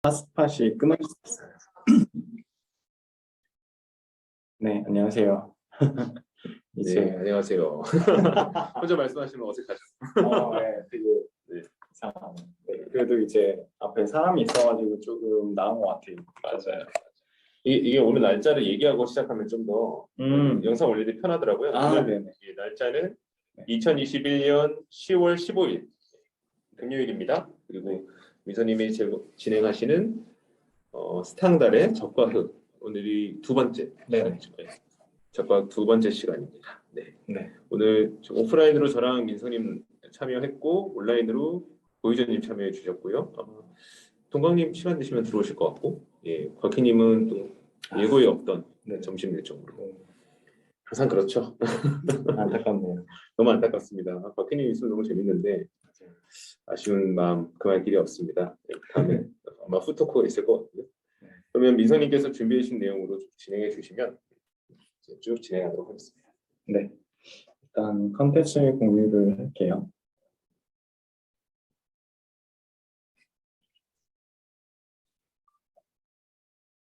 핫스팟이 끊어졌어요. 네, 안녕하세요. 이제 네, 안녕하세요. 혼자 말씀하시면 어색하죠? 네, 되게 이상하네. 네, 그래도 이제 앞에 사람이 있어가지고 조금 나은 것 같아요. 맞아요. 이게 오늘 날짜를 얘기하고 시작하면 좀 더 영상 올리기 편하더라고요. 오늘 네네. 날짜는 네. 2021년 10월 15일 금요일입니다. 그리고 미선님이 진행하시는 스탕달의 적과 흑, 오늘이 두 번째 시간이죠. 적과 두 번째 시간입니다. 네. 네. 오늘 오프라인으로 저랑 민선님 참여했고 온라인으로 보이저님 참여해 주셨고요. 아마 동강님 시간 되시면 들어오실 것 같고, 예, 곽희님은 또 예고에 없던 점심 일정으로. 항상 그렇죠. 안타깝네요. 너무 안타깝습니다. 곽희님 있으면 너무 재밌는데 아쉬운 마음 그말 길이 없습니다. 다음에 아마 후토크가 있을 것 같고요. 그러면 민선님께서 준비해 주신 내용으로 진행해 주시면 쭉 진행하도록 하겠습니다. 네. 일단 컨텐츠 공유를 할게요.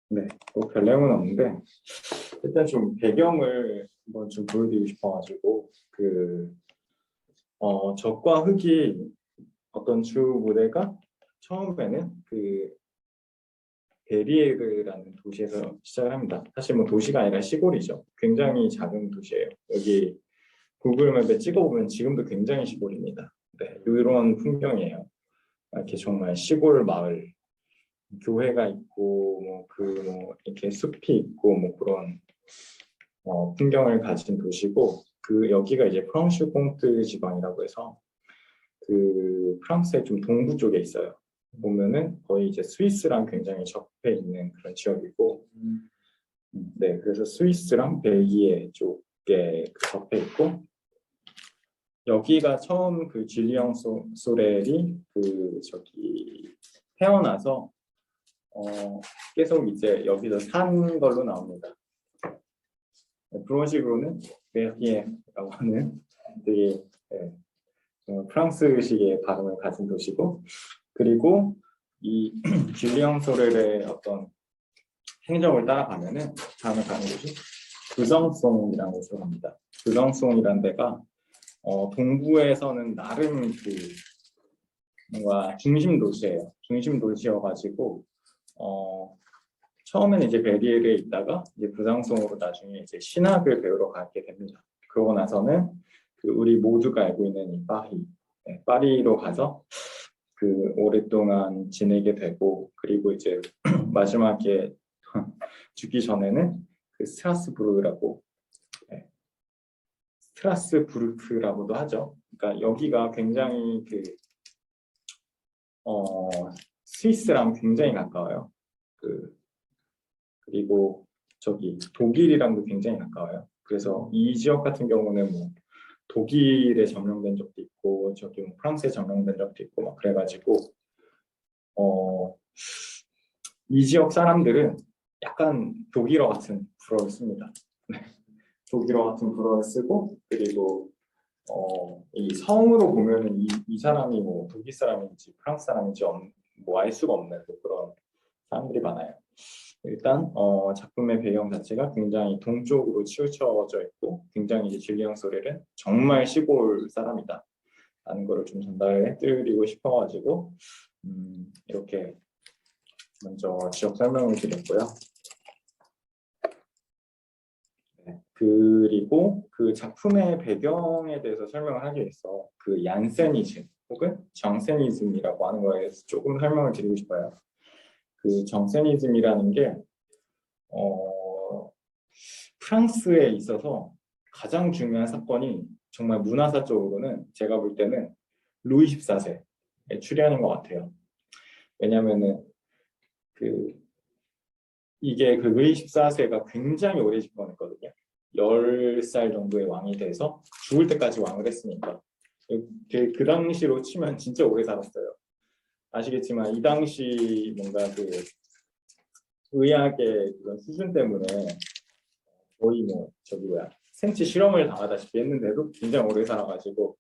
네, 뭐 별 내용은 없는데 일단 좀 배경을 한번 좀 보여드리고 싶어가지고 적과 흑이 어떤 주 무대가 처음에는 베리에르라는 도시에서 시작을 합니다. 사실 뭐 도시가 아니라 시골이죠. 굉장히 작은 도시예요. 여기 구글 맵에 찍어보면 지금도 굉장히 시골입니다. 네, 이런 풍경이에요. 이렇게 정말 시골 마을, 교회가 있고 이렇게 숲이 있고 뭐 그런 풍경을 가진 도시고 여기가 이제 프랑슈공트 지방이라고 해서 프랑스의 좀 동부 쪽에 있어요. 보면은 거의 이제 스위스랑 굉장히 접해 있는 그런 지역이고, 네, 그래서 스위스랑 벨기에 쪽에 접해 있고, 여기가 처음 줄리앙 소렐이 태어나서 계속 이제 여기서 산 걸로 나옵니다. 그런 식으로는 벨기에라고 하는 되게 프랑스식의 발음을 가진 도시고, 그리고 이 줄리앙 소렐의 어떤 행적을 따라가면은 다음에 가는 곳이 부정송이라는 곳으로 갑니다. 부정송이라는 데가 동부에서는 나름 뭔가 중심 도시예요. 중심 도시여가지고 처음에는 이제 베리에르에 있다가 이제 부정송으로 나중에 이제 신학을 배우러 가게 됩니다. 그러고 나서는 우리 모두가 알고 있는 이 파리로 가서 오랫동안 지내게 되고, 그리고 이제 마지막에 죽기 전에는 스트라스부르크라고도 하죠. 그러니까 여기가 굉장히 스위스랑 굉장히 가까워요. 그리고 저기 독일이랑도 굉장히 가까워요. 그래서 이 지역 같은 경우는 뭐 독일에 점령된 적도 있고 저기 뭐 프랑스에 점령된 적도 있고 막 그래가지고 이 지역 사람들은 약간 독일어 같은 불어를 씁니다. 독일어 같은 불어를 쓰고, 그리고 이 성으로 보면은 이 사람이 뭐 독일 사람인지 프랑스 사람인지 뭐 알 수가 없는 그런 사람들이 많아요. 일단 작품의 배경 자체가 굉장히 동쪽으로 치우쳐져 있고, 굉장히 이제 줄리앙 소렐은 정말 시골 사람이다 라는 거를 좀 전달해 드리고 싶어가지고 이렇게 먼저 지역 설명을 드렸고요. 네, 그리고 작품의 배경에 대해서 설명을 하기 위해서 얀세니즘 혹은 정세니즘이라고 하는 거에 대해서 조금 설명을 드리고 싶어요. 정세니즘이라는 게 프랑스에 있어서 가장 중요한 사건이 정말 문화사적으로는 제가 볼 때는 루이 14세의 출현인 것 같아요. 왜냐면은 이게 루이 14세가 굉장히 오래 집권했거든요. 10살 정도의 왕이 돼서 죽을 때까지 왕을 했으니까 그 당시로 치면 진짜 오래 살았어요. 아시겠지만 이 당시 뭔가 의학의 그런 수준 때문에 거의 생체 실험을 당하다시피 했는데도 굉장히 오래 살아가지고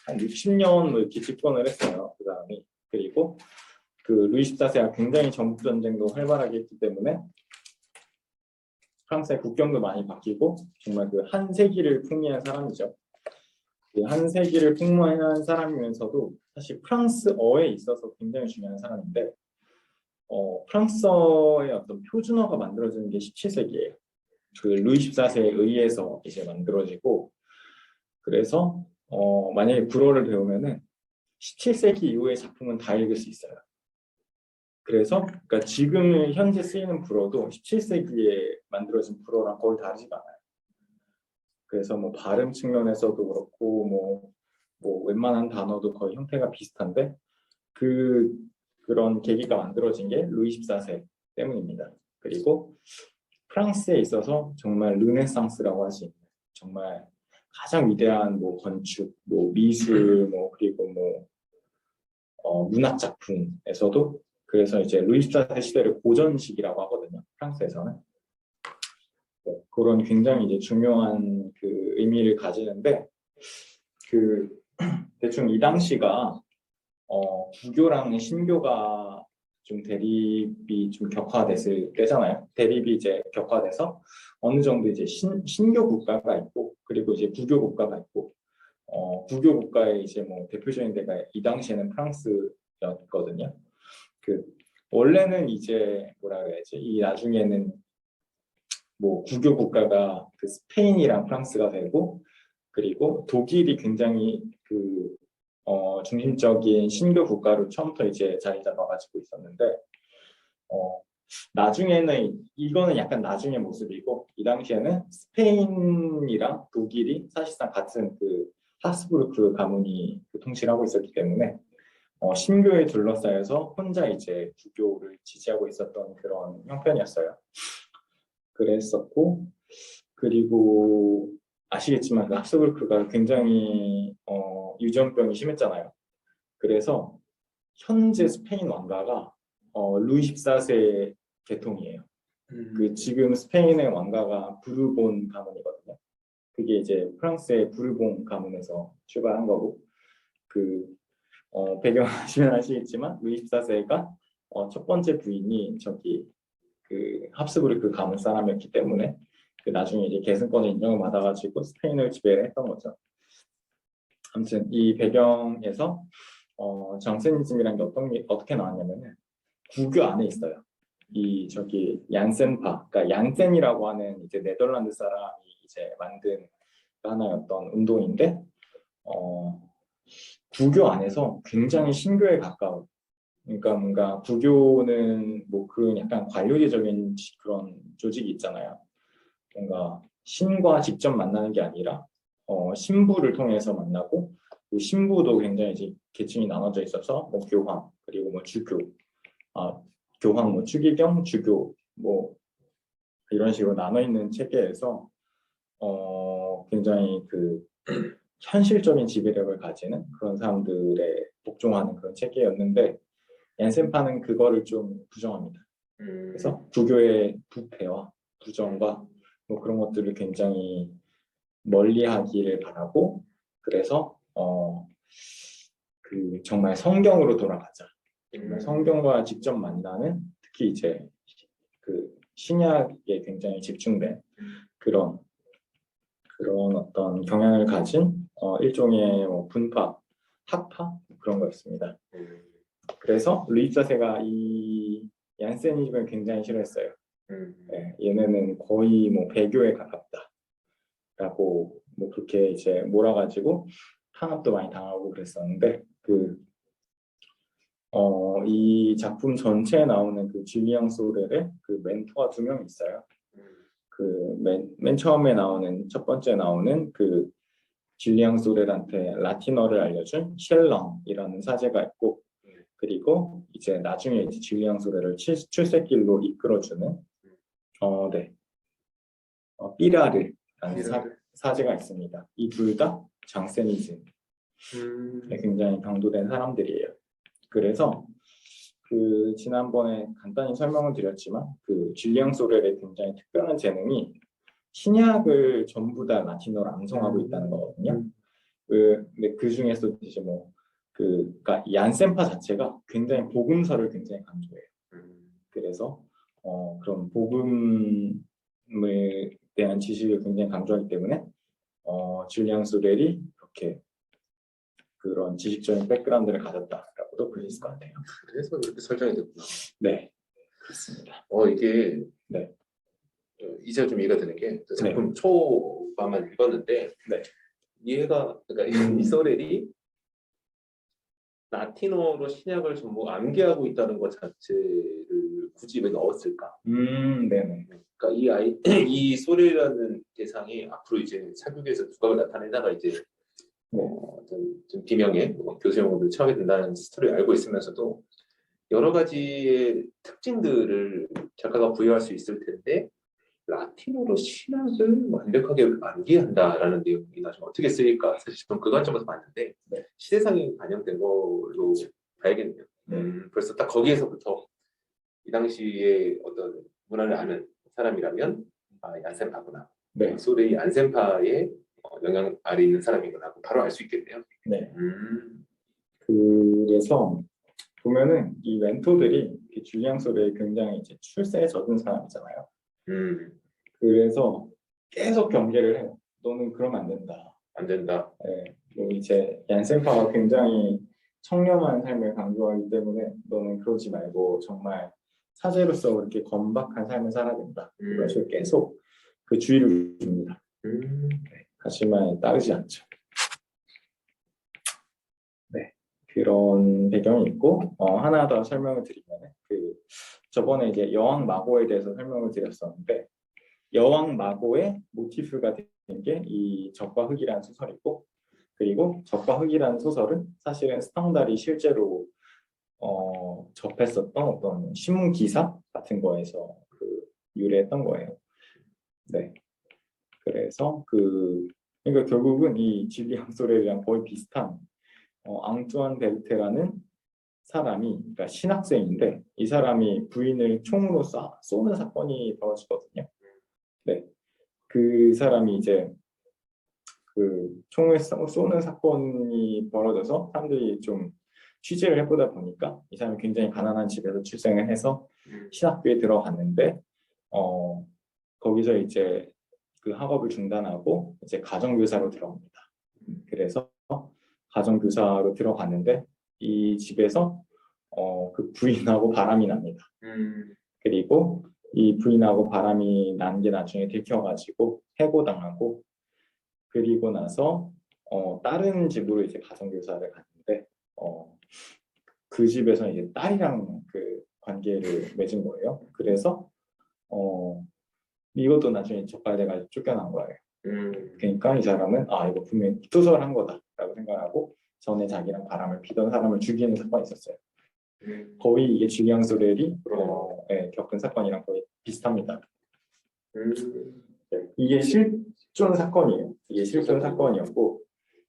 한 60년 뭐 이렇게 집권을 했어요, 그 사람이. 그리고 그 루이 14세가 굉장히 전국 전쟁도 활발하게 했기 때문에 프랑스의 국경도 많이 바뀌고 정말 그 한 세기를 풍미한 사람이죠. 그 한 세기를 풍미한 사람이면서도 사실 프랑스어에 있어서 굉장히 중요한 사람인데 프랑스어의 어떤 표준어가 만들어지는 게 17세기예요. 그 루이 14세에 의해서 이제 만들어지고 그래서 만약에 불어를 배우면은 17세기 이후의 작품은 다 읽을 수 있어요. 그래서 그러니까 지금 현재 쓰이는 불어도 17세기에 만들어진 불어랑 거의 다르지가 않아요. 그래서 뭐 발음 측면에서도 그렇고 뭐 웬만한 단어도 거의 형태가 비슷한데 그런 계기가 만들어진 게 루이 14세 때문입니다. 그리고 프랑스에 있어서 정말 르네상스라고 할 수 있는 정말 가장 위대한 뭐 건축, 뭐 미술, 뭐 그리고 뭐 문학 작품에서도 그래서 이제 루이 14세 시대를 고전시기라고 하거든요. 프랑스에서는 그런 굉장히 이제 중요한 그 의미를 가지는데 그 대충 이 당시가 구교랑 신교가 좀 대립이 좀 격화됐을 때잖아요. 대립이 이제 격화돼서 어느 정도 이제 신교 국가가 있고 그리고 이제 구교 국가가 있고 구교 국가의 이제 뭐 대표적인 데가 이 당시에는 프랑스였거든요. 그 원래는 이제 뭐라 그래야지 이 나중에는 뭐 구교 국가가 그 스페인이랑 프랑스가 되고 그리고 독일이 굉장히 그 중심적인 신교 국가로 처음부터 이제 자리 잡아가지고 있었는데 나중에는 이거는 약간 나중의 모습이고 이 당시에는 스페인이랑 독일이 사실상 같은 그 하스부르크 가문이 그 통치를 하고 있었기 때문에 신교에 둘러싸여서 혼자 이제 구교를 지지하고 있었던 그런 형편이었어요. 그랬었고 그리고 아시겠지만 그 합스부르크가 굉장히 유전병이 심했잖아요. 그래서 현재 스페인 왕가가 루이 14세 계통이에요. 그 지금 스페인의 왕가가 부르본 가문이거든요. 그게 이제 프랑스의 부르본 가문에서 출발한 거고 그 배경 아시면 아시겠지만 루이 14세가 첫 번째 부인이 저기 그 합스부르크 가문 사람이었기 때문에 그 나중에 이제 계승권을 인정을 받아가지고 스페인을 지배를 했던 거죠. 아무튼 이 배경에서 장세니즘이라는 게 어떻게 나왔냐면은 구교 안에 있어요. 이 저기 얀센파, 그러니까 얀센이라고 하는 이제 네덜란드 사람이 이제 만든 하나의 어떤 운동인데 구교 안에서 굉장히 신교에 가까운. 그러니까 뭔가 구교는 뭐 그 약간 관료제적인 그런 조직이 있잖아요. 뭔가 신과 직접 만나는 게 아니라 신부를 통해서 만나고 그 신부도 굉장히 이제 계층이 나눠져 있어서 뭐 교황 그리고 뭐 주교 교황 뭐 추기경 주교 뭐 이런 식으로 나눠 있는 체계에서 굉장히 그 현실적인 지배력을 가지는 그런 사람들의 복종하는 그런 체계였는데 얀센파는 그거를 좀 부정합니다. 그래서 구교의 부패와 부정과 뭐 그런 것들을 굉장히 멀리하기를 바라고 그래서 그 정말 성경으로 돌아가자. 정말 성경과 직접 만나는 특히 이제 그 신약에 굉장히 집중된 그런 어떤 경향을 가진 일종의 뭐 분파, 학파 그런 거였습니다. 그래서 루이 14세가 이 얀세니즘을 굉장히 싫어했어요. 네, 얘네는 거의 뭐 배교에 가깝다라고 뭐 그렇게 이제 몰아가지고 탄압도 많이 당하고 그랬었는데 이 작품 전체에 나오는 그 줄리앙 소렐의 그 멘토가 2명 있어요. 그 맨 처음에 나오는 첫 번째 나오는 그 줄리앙 소렐한테 라틴어를 알려준 쉘렁이라는 사제가 있고 그리고 이제 나중에 이제 줄리앙 소렐을 출세길로 이끌어주는 삐라르라는 사제가 있습니다. 이 둘 다 장세니즘 굉장히 강도된 사람들이에요. 그래서 그 지난번에 간단히 설명을 드렸지만 그 줄리앙 소렐의 굉장히 특별한 재능이 신약을 전부 다 라틴어로 암송하고 있다는 거거든요. 근데 그 중에서 이제 뭐 그러니까 이 얀센파 자체가 굉장히 복음서를 굉장히 강조해요. 음, 그래서 그런 복음에 대한 지식을 굉장히 강조하기 때문에 줄리앙 소렐이 그렇게 그런 지식적인 백그라운드를 가졌다라고도 볼 수 있을 것 같아요. 그래서 그렇게 설정이 됐구나. 네, 그렇습니다. 이게 네. 이제 좀 이해가 되는 게 그 네. 작품 초반만 읽었는데 네. 이해가 그러니까 이 소렐이 라틴어로 신약을 전부 암기하고 있다는 것 자체를 굳이 왜 넣었을까? 네네. 그러니까 이 소렐이라는 대상이 앞으로 이제 사교계에서 두각을 나타내다가 이제 네. 어떤 좀 비명의 교수용어를 처하게 된다는 스토리를 알고 있으면서도 여러 가지의 특징들을 작가가 부여할 수 있을 텐데 라틴어로 신학을 완벽하게 암기한다라는 내용이 나중에 어떻게 쓰일까 사실 좀 그 관점에서 봤는데 네. 시대상이 반영된 걸로 봐야겠네요. 네. 벌써 딱 거기에서부터 이 당시에 어떤 문화를 아는 사람이라면 얀센파구나. 네. 소레이 얀센파의 영향 아래 있는 사람이구나 하고 바로 알 수 있겠네요. 네. 그래서 보면은 이 멘토들이 줄리앙 소레 굉장히 이제 출세에 젖은 사람이잖아요. 그래서 계속 경계를 해요. 너는 그러면 안 된다. 안 된다. 네. 그리고 이제 얀센파가 굉장히 청렴한 삶을 강조하기 때문에 너는 그러지 말고 정말 사제로서 그렇게 건박한 삶을 살아야 된다. 이런 식으로 계속 그 주의를 줍니다. 네. 하지만 따르지 않죠. 네. 그런 배경이 있고 하나 더 설명을 드리면 저번에 이제 여왕 마고에 대해서 설명을 드렸었는데 여왕 마고의 모티프가 된 게 이 적과 흑이라는 소설이고 그리고 적과 흑이라는 소설은 사실은 스탕달이 실제로 접했었던 어떤 신문 기사 같은 거에서 유래했던 거예요. 네. 그래서 그러니까 결국은 이 줄리앙 소렐이랑 거의 비슷한 앙뚜안 벨테라는 사람이 그러니까 신학생인데 이 사람이 부인을 총으로 쏘는 사건이 벌어지거든요. 네. 그 사람이 이제 총을 쏘는 사건이 벌어져서 사람들이 좀 취재를 해보다 보니까 이 사람이 굉장히 가난한 집에서 출생을 해서 신학교에 들어갔는데 거기서 이제 그 학업을 중단하고 이제 가정교사로 들어갑니다. 그래서 가정교사로 들어갔는데 이 집에서 그 부인하고 바람이 납니다. 그리고 이 부인하고 바람이 난 게 나중에 들켜가지고 해고당하고 그리고 나서 다른 집으로 이제 가정교사를 갔는데 그 집에서 이제 딸이랑 그 관계를 맺은 거예요. 그래서 이것도 나중에 적발돼가지고 쫓겨난 거예요. 그러니까 이 사람은 이거 분명히 투설한 거다라고 생각하고 전에 자기랑 바람을 피던 사람을 죽이는 사건이 있었어요. 거의 이게 줄리앙 소렐이 겪은 사건이랑 거의 비슷합니다. 이게 실존 사건이에요. 이게 실존 사건이었고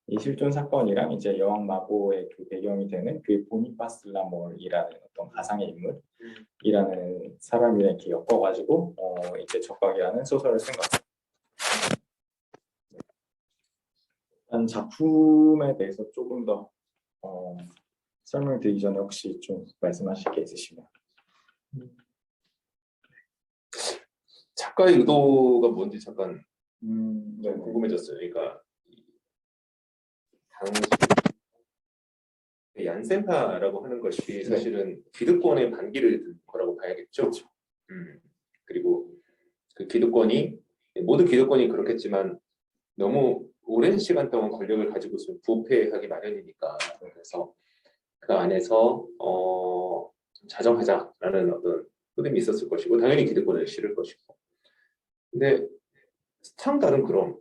이 실존 사건이랑 이제 여왕 마고의 그 배경이 되는 그 보니파스 라몰이라는 어떤 가상의 인물이라는 사람이랑 이렇게 엮어가지고 이제 적각이라는 소설을 쓴 거죠. 일단 작품에 대해서 조금 더 설명드리기 전에 혹시 좀 말씀하실 게 있으시면. 작가의 의도가 뭔지 잠깐 네. 궁금해졌어요. 그러니까 당시 얀센파라고 하는 것이 사실은 기득권의 반기를 든 거라고 봐야겠죠. 그리고 그 기득권이 모든 기득권이 그렇겠지만 너무 오랜 시간 동안 권력을 가지고 있으면 부패하기 마련이니까 그래서 그 안에서 자정하자라는 어떤 흐름이 있었을 것이고 당연히 기득권을 실을 것이고 근데 스탕달은 그럼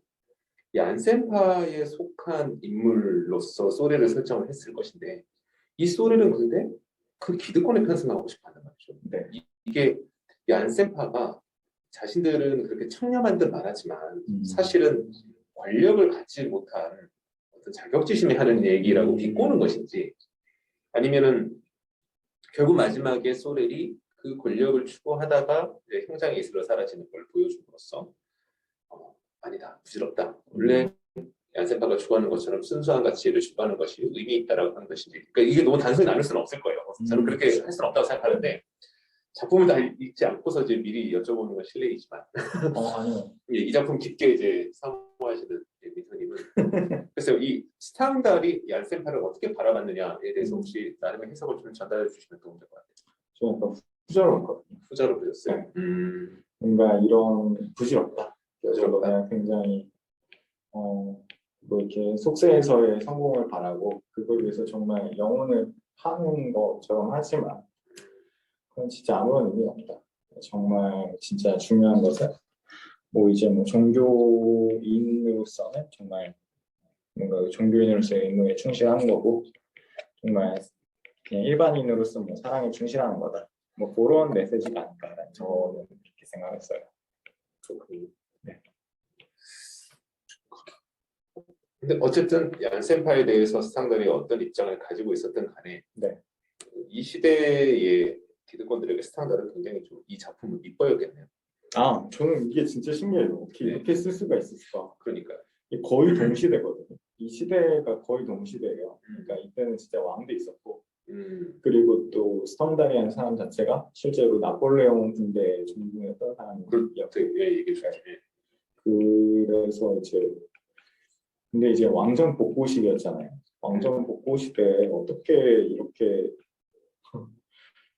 얀센파에 속한 인물로서 소레를 설정을 했을 것인데 이 소레는 근데 그 기득권에 편승하고 싶어한단 말이죠. 네. 이게 얀센파가 자신들은 그렇게 청렴한 듯 말하지만 사실은 권력을 갖지 못한 어떤 자격지심이 하는 얘기라고 비꼬는 것인지 아니면은 결국 마지막에 소렐이 그 권력을 추구하다가 형장에 이르러 사라지는 걸 보여줌으로써 아니다 부질없다 원래 얀센파가 추구하는 것처럼 순수한 가치를 추구하는 것이 의미 있다라고 하는 것인지. 그러니까 이게 너무 단순히 나눌 수는 없을 거예요. 저는 그렇게 할 수는 없다고 생각하는데 작품을 다 읽지 않고서 이제 미리 여쭤보는 건 실례이지만 아니요. 예, 이 작품 깊게 이제 사모하시는 민서님은 그래서 이 스탕달이 얀센파를 어떻게 바라봤느냐에 대해서 혹시 나름의 해석을 좀 전달해 주시면 도움 될 것 같아요. 저는 약간 후자로거든요. 후자로 보셨어요. 뭔가 이런 부질없다. 부질없다. 그냥 굉장히 뭐 이렇게 속세에서의 성공을 바라고 그걸 위해서 정말 영혼을 파는 것처럼 하지만 그건 진짜 아무런 의미가 없다. 정말 진짜 중요한 것은 뭐 이제 뭐 종교인으로서는 정말 뭔가 종교인으로서의 의무에 충실하는 거고 정말 그냥 일반인으로서 뭐 사랑에 충실하는 거다. 뭐 그런 메시지가 아닐까 저는 그렇게 생각했어요. 그렇군요. 네. 근데 어쨌든 얀센파에 대해서 스탕달이 어떤 입장을 가지고 있었던 간에 네. 이 시대의 기득권들에게 스탕달은 굉장히 좀 이 작품을 이뻐했겠네요. 저는 이게 진짜 신기해요. 어떻게 네. 이렇게 쓸 수가 있을까? 그러니까 이게 거의 동시대거든요. 이 시대가 거의 동시대예요. 그러니까 이때는 진짜 왕도 있었고 그리고 또 스탕달이라는 사람 자체가 실제로 나폴레옹 군대에 종군했던 사람이었고 이게 좀 그래서 이제 근데 이제 왕정 복고 시대였잖아요. 왕정 복고 시대에 어떻게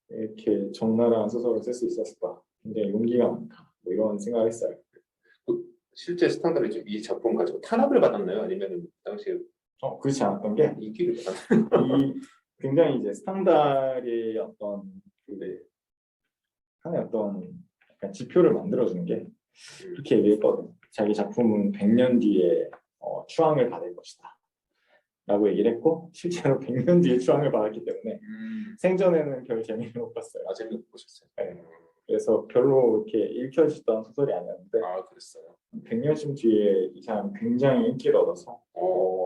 이렇게 적나라한 소설을 쓸 수 있었을까? 굉장히 용기가 많다. 뭐 이런 생각했어요. 실제 스탕달이 이 작품 가지고 탄압을 받았나요? 아니면 당시에 그렇지 않았던 게 인기를 받았나요? 굉장히 이제 스탕달의 어떤 하나의 어떤 약간 지표를 만들어주는 게 이렇게 얘기했거든. 자기 작품은 100년 뒤에 추앙을 받을 것이다. 라고 얘기를 했고 실제로 100년 뒤에 추앙을 받았기 때문에 생전에는 별 재미를 못 봤어요. 재미못 보셨어요? 네. 그래서 별로 이렇게 읽혀지던 소설이 아니었는데 그랬어요. 100년쯤 뒤에 이 사람이 굉장히 인기를 얻어서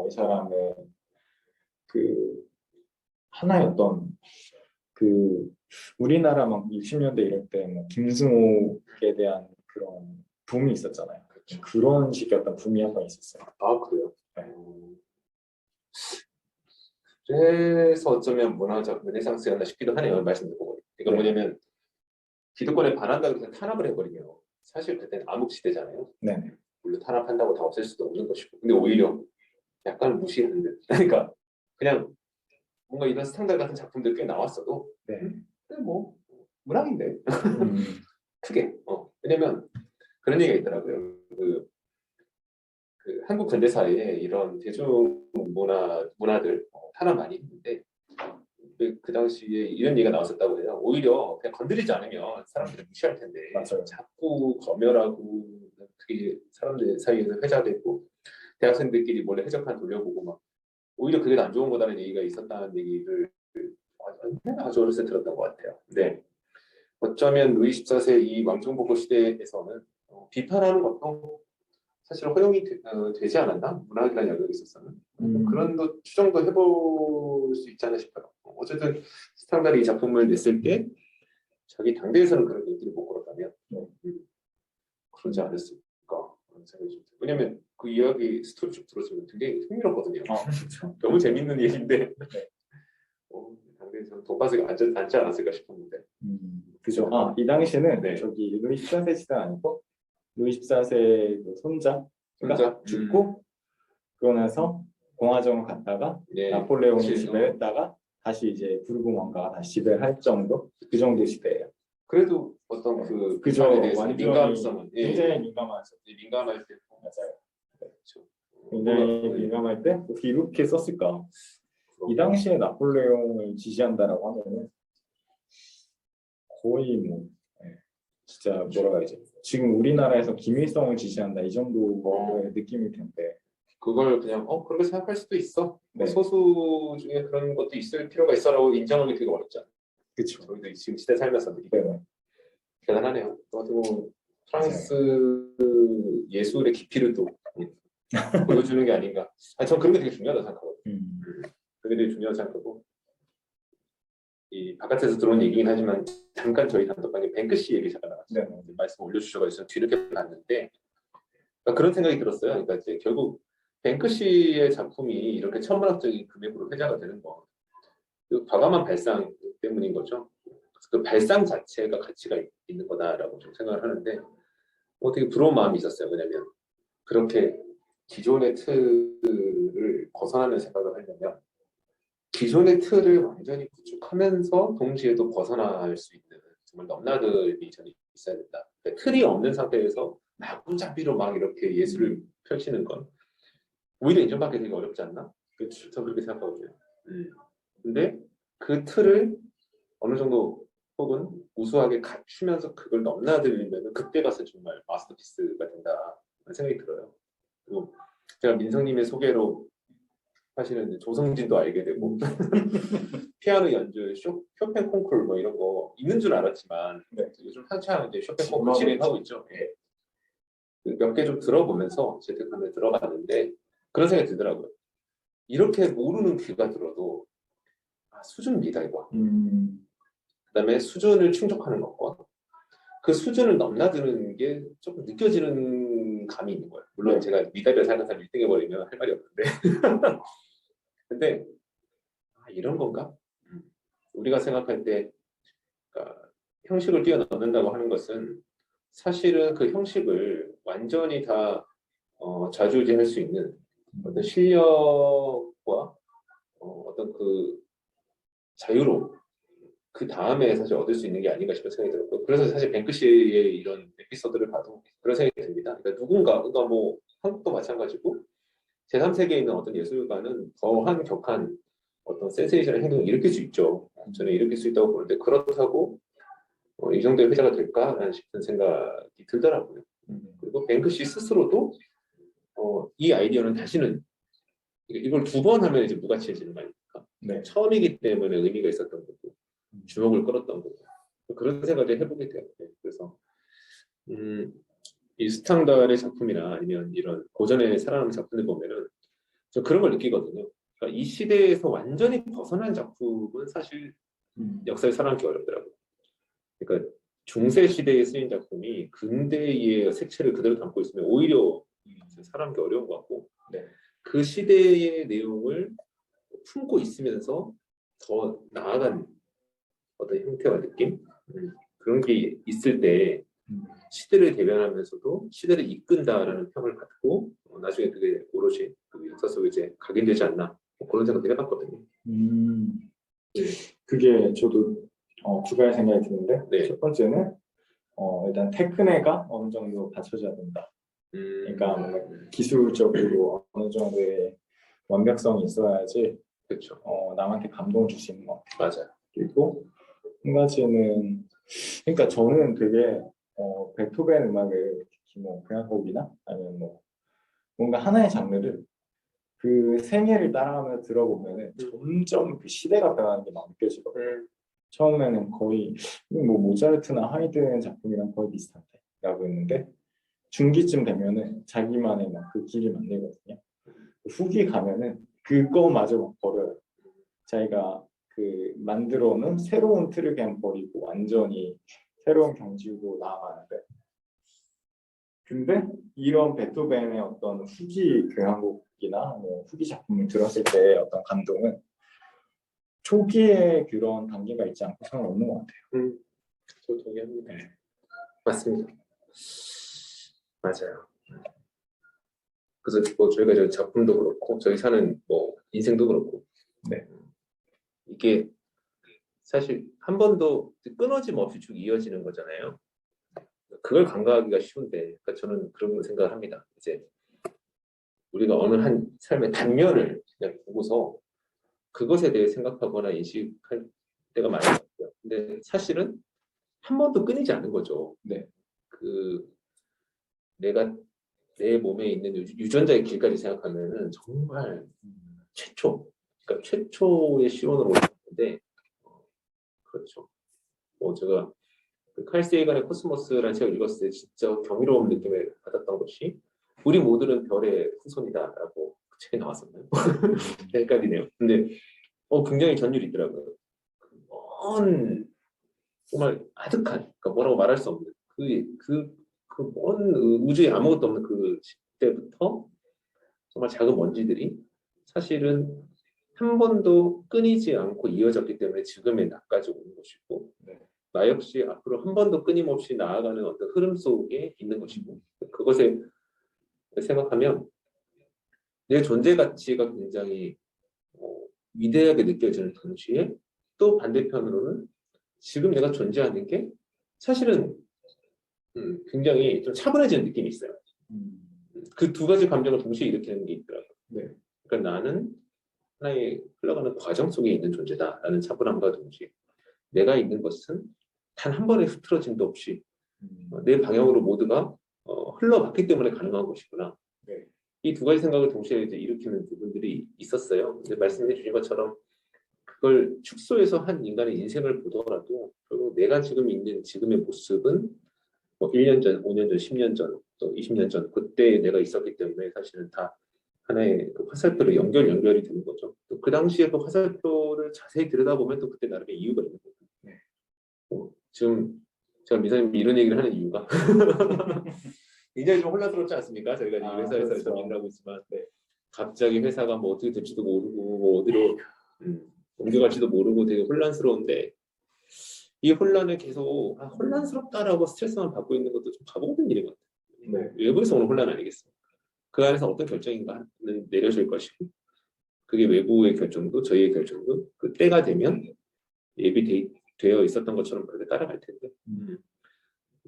이 사람의 그 하나의 어떤 우리나라 막 60년대 이럴 때 뭐 김승옥에 대한 그런 붐이 있었잖아요. 그렇죠. 그런 식의 어떤 붐이 한 번 있었어요. 그래요? 네. 그래서 어쩌면 문화적 르네상스였나 싶기도 하네요. 말씀 듣고 보니. 그러니까 뭐냐면 기득권에 반한다고 해서 탄압을 해버리면 사실 그때는 암흑 시대잖아요. 네. 물론 탄압한다고 다 없앨 수도 없는 것이고 근데 오히려 약간 무시하는 듯. 그러니까 그냥 뭔가 이런 스탕달 같은 작품들 꽤 나왔어도 근데 뭐 문학인데 크게 왜냐면 그런 얘기가 있더라고요. 그 한국 근대사에 이런 대중 문화들 탄압 많이 했는데 그 당시에 이런 얘기가 나왔었다고 해요. 오히려 그냥 건드리지 않으면 사람들이 무시할 텐데 맞아요. 자꾸 검열하고 그게 사람들 사이에서 회자되고 대학생들끼리 몰래 해적판 돌려보고 막 오히려 그게 안 좋은 거다라는 얘기가 있었다는 얘기를 아주 어렸을 때 들었던 것 같아요. 근데 어쩌면 루이 14세 이 왕정복고 시대에서는 비판하는 것도 사실 허용이 되지 않았나? 문학이라는 영역이 있었어는 그런 추정도 해볼 수 있지 않나 싶어요. 어쨌든 스탕달이 이 작품을 냈을 때 자기 당대에서는 그런 얘기를 못 걸었다면 그러지 않았을까 그런 생각이 좀 들어요. 왜냐면 그 이야기 스토리 쭉 들었으면 굉장히 흥미롭거든요. 그렇죠. 너무 재밌는 얘기인데 당대에서는 돈바스가 앉지 않았을까 싶었는데 그죠. 이 당시에는 저기 루이 14세 시대 아니고 루이 14세 그 손자가 죽고 그러고 나서 공화정을 갔다가 나폴레옹이 지배했다가 다시 이제 부르봉 왕가가 다시 지배할 정도 그 정도 시대예요. 그래도 어떤 그 비판에 대해서 민감성은 굉장히 민감하죠. 민감할 때 맞아요. 그렇죠. 굉장히 민감할 때 어떻게 이렇게 썼을까? 이 당시에 나폴레옹을 지지한다라고 하면은 거의 뭐 진짜 뭐라 해야지? 지금 우리나라에서 김일성을 지지한다 이 정도의 느낌일 텐데 그걸 그냥 그렇게 생각할 수도 있어. 소수 중에 그런 것도 있을 필요가 있어라고 인정하기 되게 어렵잖아. 그렇죠. 저희도 지금 시대 살면서 대단하네요. 또 프랑스 예술의 깊이를 또 보여주는 게 아닌가. 전 그런 게 되게 중요하다 생각하거든요. 그게 되게 중요하다 생각하고 이 바깥에서 들어온 얘기긴 하지만 잠깐 저희 단톡방에 뱅크시 얘기 잠깐 나왔어요. 말씀 올려주셔가지고 뒤늦게 봤는데 그러니까 그런 생각이 들었어요. 그러니까 이제 결국 뱅크시의 작품이 이렇게 천문학적인 금액으로 회자가 되는 건 그 과감한 발상 때문인 거죠. 그 발상 자체가 가치가 있는 거다라고 좀 생각을 하는데 되게 부러운 마음이 있었어요. 왜냐면 그렇게 기존의 틀을 벗어나는 생각을 하려면 기존의 틀을 완전히 구축하면서 동시에도 벗어날 수 있는 정말 넘나들이 저는 있어야 된다. 그러니까 틀이 없는 상태에서 마구잡이로 막 이렇게 예술을 펼치는 건 오히려 인정받기 되게 어렵지 않나? 그렇죠. 저는 그렇게 생각하거든요. 근데 그 틀을 어느 정도 혹은 우수하게 갖추면서 그걸 넘나들리면 그때 가서 정말 마스터피스가 된다 생각이 들어요. 그리고 제가 민성님의 소개로 사실은 이제 조성진도 알게 되고 피아노 연주 쇼팽 콩쿨 뭐 이런 거 있는 줄 알았지만 네. 요즘 한창 이제 쇼팽 콩쿨 진행하고 있죠. 예. 몇 개 좀 들어보면서 재택하면 들어갔는데 그런 생각이 들더라고요. 이렇게 모르는 귀가 들어도 수준입니다 이거. 그다음에 수준을 충족하는 것과 그 수준을 넘나드는 게 조금 느껴지는 감이 있는 거예요. 물론 제가 미달을 사는 사람 1등 해버리면 할 말이 없는데 근데 이런 건가? 우리가 생각할 때 그러니까 형식을 뛰어넘는다고 하는 것은 사실은 그 형식을 완전히 다 좌지우지할 수 있는 어떤 실력과 어떤 그 자유로움 그 다음에 사실 얻을 수 있는 게 아닌가 싶은 생각이 들었고 그래서 사실 뱅크시의 이런 에피소드를 봐도 그런 생각이 듭니다. 그러니까 누군가 그러니까 뭐 한국도 마찬가지고 제3세계에 있는 어떤 예술가는 더한 격한 어떤 센세이션의 행동을 일으킬 수 있죠. 저는 일으킬 수 있다고 보는데 그렇다고 이 정도의 회자가 될까라는 싶은 생각이 들더라고요. 그리고 뱅크시 스스로도 이 아이디어는 다시는 이걸 두 번 하면 이제 무가치해지는 거 아닙니까? 네. 처음이기 때문에 의미가 있었던 거고 주목을 끌었던 거고 그런 생각을 해보게 돼요. 그래서 이 스탕달의 작품이나 아니면 이런 고전의 살아남은 작품들 보면은 저 그런 걸 느끼거든요. 그러니까 이 시대에서 완전히 벗어난 작품은 사실 역사에 살아남기 어렵더라고요. 그러니까 중세 시대에 쓰인 작품이 근대의 색채를 그대로 담고 있으면 오히려 살아남기 어려운 것 같고 네. 그 시대의 내용을 품고 있으면서 더 나아간 어떤 형태와 느낌 그런 게 있을 때 시대를 대변하면서도 시대를 이끈다라는 평을 받고 나중에 그게 오롯이 그 역사 속에 이제 각인되지 않나 뭐 그런 생각도 해봤거든요. 네. 그게 저도 두 가지 생각이 드는데 네. 첫 번째는 일단 테크네가 어느 정도 갖춰져야 된다. 그러니까 뭔가 기술적으로 어느 정도의 완벽성이 있어야지 그렇죠. 남한테 감동을 줄 수 있는 것 같아요. 맞아요. 그리고 한 가지는 그러니까 저는 되게 베토벤 음악을 특히 뭐 교향곡이나 아니면 뭐 뭔가 하나의 장르를 그 생애를 따라가며 들어보면은 점점 그 시대가 변하는 게 막 느껴지거든요. 처음에는 거의 뭐 모차르트나 하이든 작품이랑 거의 비슷한데 라고 했는데 중기쯤 되면은 자기만의 막 그 길을 만들거든요. 후기 가면은 그거마저 막 버려요. 자기가 그 만들어 놓은 새로운 틀을 그냥 버리고 완전히 새로운 경지로 나아가는데 근데 이런 베토벤의 어떤 후기 교향곡이나 뭐 후기 작품을 들었을 때의 어떤 감동은 초기에 그런 단계가 있지 않고 상관없는 것 같아요. 저 동의합니다. 네. 맞습니다. 맞아요. 그래서 뭐 저희가 저 작품도 그렇고 저희 사는 뭐 인생도 그렇고 네. 이게 사실 한 번도 끊어짐 없이 쭉 이어지는 거잖아요. 그걸 간과하기가 쉬운데 그러니까 저는 그런 생각을 합니다. 이제 우리가 어느 한 삶의 단면을 그냥 보고서 그것에 대해 생각하거나 인식할 때가 많은 것 같아요. 근데 사실은 한 번도 끊이지 않는 거죠. 네. 그 내가 내 몸에 있는 유전자의 길까지 생각하면은 정말 그러니까 최초의 시원으로 올랐는데 그렇죠. 뭐 제가 그 칼 세이간의 코스모스라는 책을 읽었을 때 진짜 경이로운 느낌을 받았던 것이 우리 모두는 별의 후손이다라고 그 책에 나왔었나요? 헷갈리네요. 근데 굉장히 전율이 있더라고요. 먼 정말 아득한 그러니까 뭐라고 말할 수 없는 그먼 우주에 아무것도 없는 그 시대부터 정말 작은 먼지들이 사실은 한 번도 끊이지 않고 이어졌기 때문에 지금의 나까지 오는 것이고 네. 나 역시 앞으로 한 번도 끊임없이 나아가는 어떤 흐름 속에 있는 것이고 그것에 생각하면 내 존재 가치가 굉장히 위대하게 느껴지는 동시에 또 반대편으로는 지금 내가 존재하는 게 사실은 굉장히 좀 차분해지는 느낌이 있어요. 그 두 가지 감정을 동시에 일으키는 게 있더라고요. 네. 그러니까 나는 하나의 흘러가는 과정 속에 있는 존재다라는 차분함과 동시에 내가 있는 것은 단 한 번의 흐트러짐도 없이 내 방향으로 모두가 흘러갔기 때문에 가능한 것이구나. 네. 이 두 가지 생각을 동시에 이제 일으키는 부분들이 있었어요. 근데 말씀해 주신 것처럼 그걸 축소해서 한 인간의 인생을 보더라도 결국 내가 지금 있는 지금의 모습은 뭐 1년 전, 5년 전, 10년 전, 또 20년 전 그때 내가 있었기 때문에 사실은 다 하나의 그 화살표로 연결이 되는 거죠. 또 그 당시에 그 화살표를 자세히 들여다보면 또 그때 나름의 이유가 있는 거예요. 네. 지금 제가 미사님 이런 얘기를 하는 이유가 굉장히 좀 혼란스럽지 않습니까? 저희가 이 회사에서 그렇죠. 일을 하고 있지만 네. 갑자기 회사가 뭐 어떻게 될지도 모르고 뭐 어디로 옮겨갈지도 모르고 되게 혼란스러운데 이 혼란을 계속 혼란스럽다라고 스트레스만 받고 있는 것도 좀 바보 같은 일인 것 같아요. 네. 외부에서 오는 혼란 아니겠습니까? 그 안에서 어떤 결정인가는 내려질 것이고 그게 외부의 결정도 저희의 결정도 그 때가 되면 예비되어 있었던 것처럼 그렇게 따라갈 텐데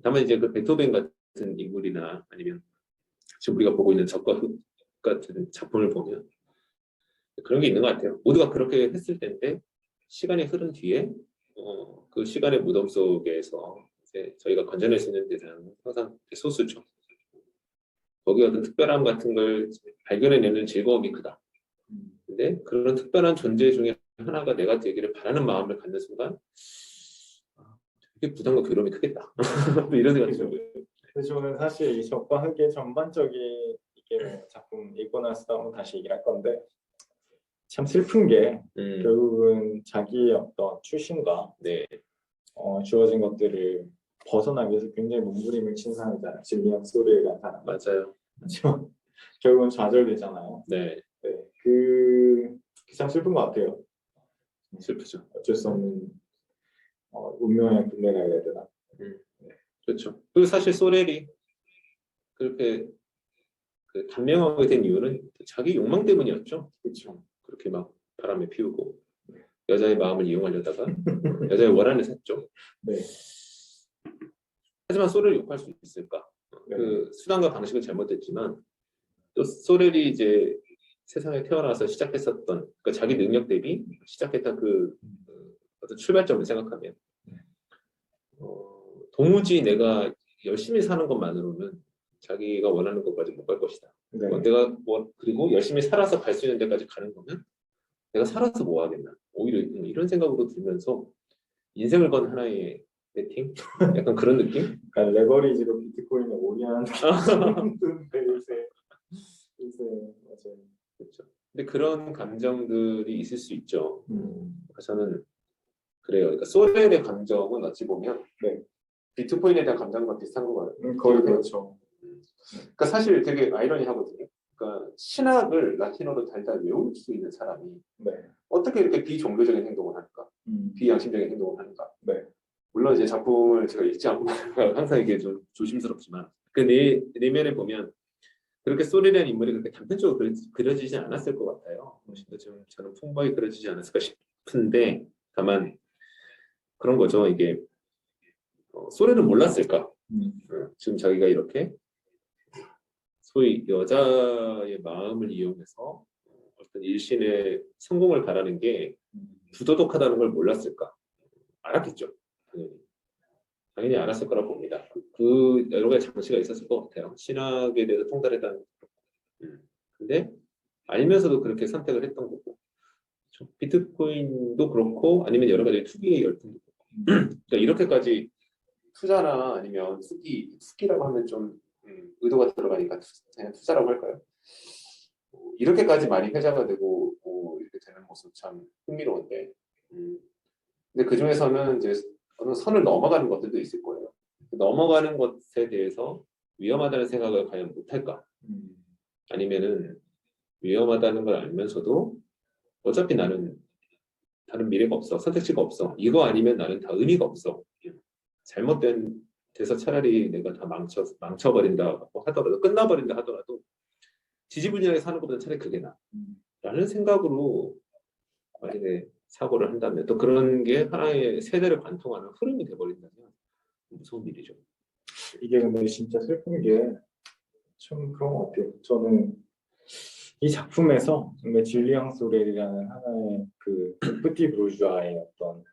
다만 이제 그 베토벤 같은 인물이나 아니면 지금 우리가 보고 있는 적과 흑 같은 작품을 보면 그런 게 있는 것 같아요. 모두가 그렇게 했을 텐데 시간이 흐른 뒤에 그 시간의 무덤 속에서 이제 저희가 건져낼 수 있는 데는 항상 소수죠. 거기 어떤 특별함 같은 걸 발견해내는 즐거움이 크다. 근데 그런 특별한 존재 중에 하나가 내가 되기를 바라는 마음을 갖는 순간 되게 부담과 괴로움이 크겠다. 이런 생각이 들어요. 그래서 저는 사실 이 적과 흑의 전반적인 이게 뭐 작품 읽고 나서 한번 다시 얘기를 할 건데 참 슬픈 게 결국은 자기의 어떤 출신과 네. 주어진 것들을 벗어나기 위해서 굉장히 몸부림을 친 사람이잖아요. 질리언 소리라는 사람. 맞아요. 하지만 결국은 좌절되잖아요. 네. 네. 참 슬픈 것 같아요. 슬프죠. 어쩔 수 없는 운명의 굴레라 해야 되나? 그렇죠. 그리고 사실 소렐이 그렇게 그 단명하게 된 이유는 자기 욕망 때문이었죠. 그렇죠. 그렇게 막 바람에 피우고 여자의 마음을 이용하려다가 여자의 원한을 샀죠. 네. 하지만 소렐을 욕할 수 있을까? 네. 그 수단과 방식은 잘못됐지만 또 소렐이 이제 세상에 태어나서 시작했었던 그러니까 자기 능력 대비 시작했던 그 어떤 출발점을 생각하면 도무지 내가 열심히 사는 것만으로는 자기가 원하는 것까지 못 갈 것이다. 네. 내가 그리고 열심히 살아서 갈 수 있는 데까지 가는 거면 내가 살아서 뭐 하겠나. 오히려 이런 생각으로 들면서 인생을 건 하나의 베팅? 약간 그런 느낌? 그러니까 레버리지로 비트코인에 올인하는 요새 맞아요. 그렇죠. 근데 그런 감정들이 있을 수 있죠. 그래서 저는 그래요. 그러니까 소렐의 감정은 어찌 보면 네. 비트코인에 대한 감정과 비슷한 거 같아요. 거의 그렇죠. 그러니까 사실 되게 아이러니하거든요. 그러니까 신학을 라틴어로 달달 외울 수 있는 사람이 네. 어떻게 이렇게 비종교적인 행동을 할까? 비양심적인 행동을 하는가? 네. 물론 이제 작품을 제가 읽지 않고 항상 이게 좀 조심스럽지만 그 내면에 보면 그렇게 소렐이라는 인물이 그렇게 단편적으로 그려지지 않았을 것 같아요. 훨씬 더 좀 저는 풍부하게 그려지지 않았을까 싶은데 다만 그런 거죠. 이게 소렐은 몰랐을까? 지금 자기가 이렇게 소위 여자의 마음을 이용해서 어떤 일신의 성공을 바라는 게 부도덕하다는 걸 몰랐을까? 알았겠죠. 당연히 알았을 거라고 봅니다. 그 여러 가지 장치가 있었을 것 같아요. 신학에 대해서 통달했다는 것도. 근데 알면서도 그렇게 선택을 했던 거고. 그렇죠? 비트코인도 그렇고 아니면 여러 가지 투기의 열풍도 그렇고. 그러니까 이렇게까지 투자나 아니면 투기라고 하면 좀 의도가 들어가니까 그냥 투자라고 할까요? 이렇게까지 많이 회자가 되고 이렇게 되는 모습 참 흥미로운데 근데 그 중에서는 이제 어느 선을 넘어가는 것들도 있을 거예요. 넘어가는 것에 대해서 위험하다는 생각을 과연 못할까? 아니면은 위험하다는 걸 알면서도 어차피 나는 다른 미래가 없어. 선택지가 없어. 이거 아니면 나는 다 의미가 없어. 잘못된 돼서 차라리 내가 다 망쳐버린다고 하더라도 끝나버린다 하더라도 지지부진하게 사는 것보다 차라리 그게 나아. 라는 생각으로 만약에 사고를 한다면 또 그런 게 하나의 세대를 관통하는 흐름이 돼버린다면 무서운 일이죠. 이게 근데 진짜 슬픈 게 좀 그런 것 같아요. 저는 이 작품에서 정말 질리앙 소렐이라는 하나의 그 프티 부르주아의 어떤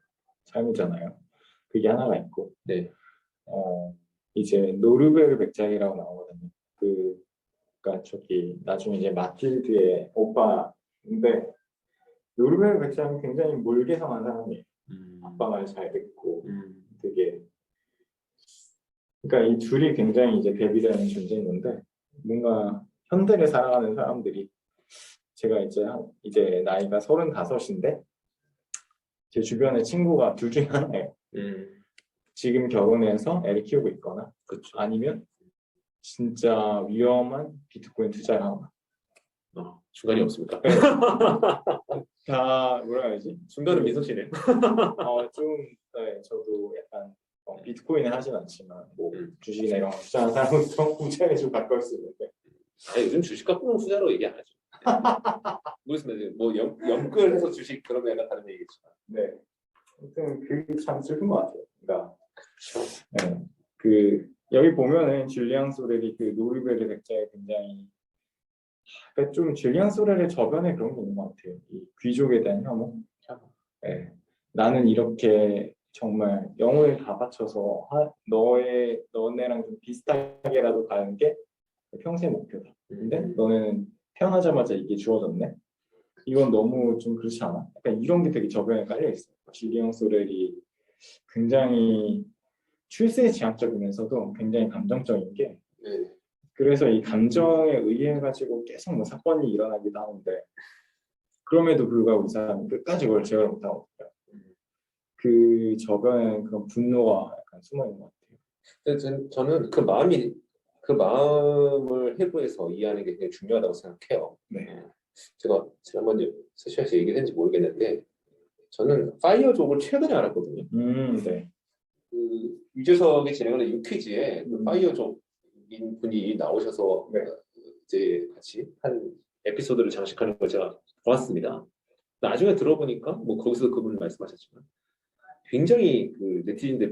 삶이잖아요. 그게 하나가 있고, 네. 이제 노르베르 백작이라고 나오거든요. 그러니까 저기 나중에 이제 마틸드의 오빠인데 노르베르 백작은 굉장히 몰개성한 사람이에요. 아빠 말 잘 듣고 되게 그러니까 이 둘이 굉장히 이제 대비되는 존재인 건데 뭔가 현대를 살아가는 사람들이 제가 이제 나이가 35인데 제 주변에 친구가 둘 중에 하나예요. 지금 결혼해서 애를 키우고 있거나 그렇죠. 아니면 진짜 위험한 비트코인 투자를 하거나 중간이 없습니까? 네. 다 뭐라 해야지? 중간은 민석 씨네. 네, 저도 약간 비트코인을 하진 않지만 뭐 주식이나 이런 거 투자하는 사람은 부자에 좀 가까울 수 있는데 요즘 주식 갖고 는 투자로 얘기 안 하죠. 모르겠습니다. 뭐 연끌해서 주식 그러면 약간 다른 얘기겠지만. 네. 아무튼 그게 참 슬픈 것 같아요. 그러니까 네. 그 여기 보면은 줄리앙 소렐이 그 노르베르 백자에 굉장히 그러니까 좀 줄리앙 소렐의 저변에 그런 게 있는 것 같아요. 이 귀족에 대한 혐오. 네. 나는 이렇게 정말 영혼을 다 바쳐서 너네랑 좀 비슷하게라도 가는 게 평생 목표다. 근데 너네는 태어나자마자 이게 주어졌네. 이건 너무 좀 그렇지 않아? 약간 이런 게 되게 저변에 깔려 있어요. 줄리앙 소렐이 굉장히 출세 지향적이면서도 굉장히 감정적인 게 그래서 이 감정에 의해 가지고 계속 뭐 사건이 일어나기도 하는데 그럼에도 불구하고 이 사람이 끝까지 그걸 제어를 못하고 그 저변에 그런 분노가 약간 숨어 있는 것 같아요. 저는 그 마음을 해부해서 이해하는 게 굉장히 중요하다고 생각해요. 네. 제가 지난번에 세션에서 얘기했는지 모르겠는데 저는 파이어족을 최근에 알았거든요. 네. 그 유재석이 진행하는 유퀴즈에 그 파이어족인 분이 나오셔서 네. 이제 같이 한 에피소드를 장식하는 걸 제가 보았습니다. 나중에 들어보니까 뭐 거기서 그분 말씀하셨지만 굉장히 그 네티즌들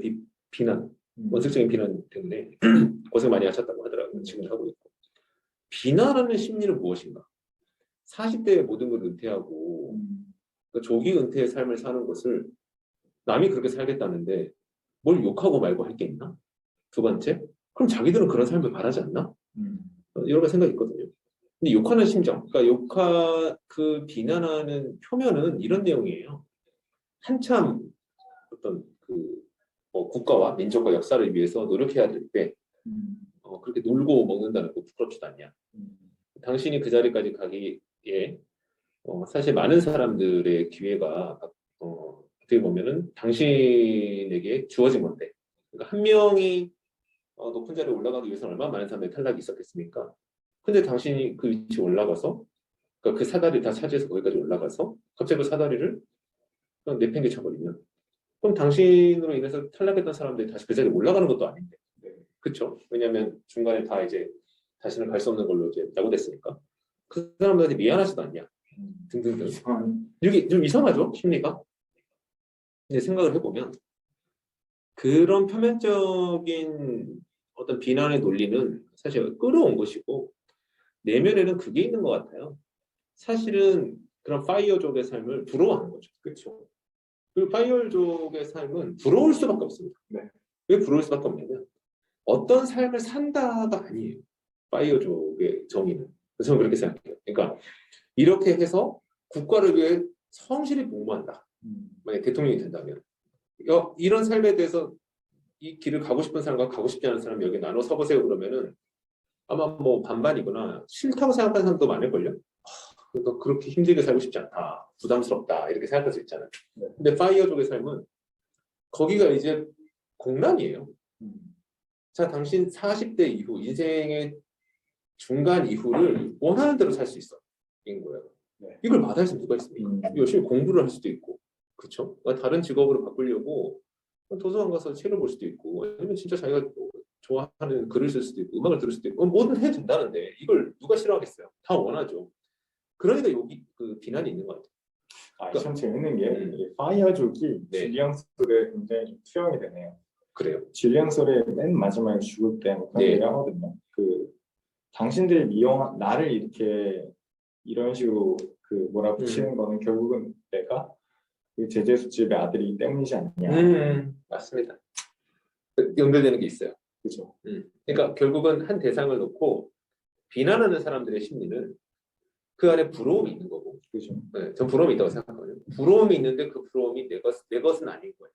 비난, 원색적인 비난 때문에 고생 많이 하셨다고 하더라고요. 지금 하고 있고. 비난하는 심리는 무엇인가? 40대에 모든 걸 은퇴하고 그러니까 조기 은퇴의 삶을 사는 것을 남이 그렇게 살겠다는데 뭘 욕하고 말고 할 게 있나? 두 번째, 그럼 자기들은 그런 삶을 바라지 않나? 여러 가지 생각이 있거든요. 근데 욕하는 심정, 그러니까 그 비난하는 표면은 이런 내용이에요. 한참 어떤 뭐 국가와 민족과 역사를 위해서 노력해야 될 때 그렇게 놀고 먹는다는 거 부끄럽지도 않냐. 당신이 그 자리까지 가기에 사실 많은 사람들의 기회가 어떻게 보면은 당신에게 주어진 건데 그러니까 한 명이 높은 자리에 올라가기 위해서는 얼마나 많은 사람들이 탈락이 있었겠습니까? 근데 당신이 그 위치에 올라가서 그러니까 그 사다리 다 차지해서 거기까지 올라가서 갑자기 그 사다리를 그냥 내팽개쳐버리면 그럼 당신으로 인해서 탈락했던 사람들이 다시 그 자리에 올라가는 것도 아닌데 그렇죠? 왜냐하면 중간에 다 이제 다시는 갈 수 없는 걸로 이제 낙오됐으니까 그 사람들한테 미안하지도 않냐 등등등 이게 좀 이상하죠 심리가. 근데 생각을 해보면 그런 표면적인 어떤 비난의 논리는 사실 끌어온 것이고 내면에는 그게 있는 것 같아요. 사실은 그런 파이어족의 삶을 부러워하는 거죠. 그렇죠? 그 파이어족의 삶은 부러울 수밖에 없습니다. 네. 왜 부러울 수밖에 없냐면 어떤 삶을 산다가 아니에요. 파이어족의 정의는. 저는 그렇게 생각해요. 그러니까 이렇게 해서 국가를 위해 성실히 복무한다. 만약 대통령이 된다면 이런 삶에 대해서 이 길을 가고 싶은 사람과 가고 싶지 않은 사람 여기 나눠 서보세요 그러면은 아마 뭐 반반이거나 싫다고 생각하는 사람도 많을걸요. 너 그렇게 힘들게 살고 싶지 않다. 부담스럽다. 이렇게 생각할 수 있잖아요. 근데 파이어족의 삶은 거기가 이제 공란이에요. 자, 당신 40대 이후 인생의 중간 이후를 원하는 대로 살 수 있어. 거예요. 네. 이걸 마다할 수 누가 있습니까? 음. 열심히 공부를 할 수도 있고, 그렇죠? 다른 직업으로 바꾸려고 도서관 가서 책을 볼 수도 있고, 아니면 진짜 자기가 좋아하는 글을 쓸 수도 있고, 음악을 들을 수도 있고, 뭐든 해도 된다는데 이걸 누가 싫어하겠어요? 다 원하죠. 그러니까 여기 그 비난이 있는 것 같아요. 참 재밌는 게 음. 이게 파이어족이 네. 줄리앙 솔에 굉장히 좀 투영이 되네요. 그래요. 줄리앙 솔의 맨 마지막에 죽을 때 그런 네. 얘기 하거든요. 당신들이 나를 이렇게 이런 식으로 몰아붙이는 거는 결국은 내가 그 제재수집의 아들이기 때문이지 않냐. 맞습니다. 연결되는 게 있어요. 그죠. 그러니까 결국은 한 대상을 놓고 비난하는 사람들의 심리는 그 안에 부러움이 있는 거고, 그죠. 네, 전 부러움이 있다고 생각하거든요. 부러움이 있는데 그 부러움이 내 것은 아닌 거예요.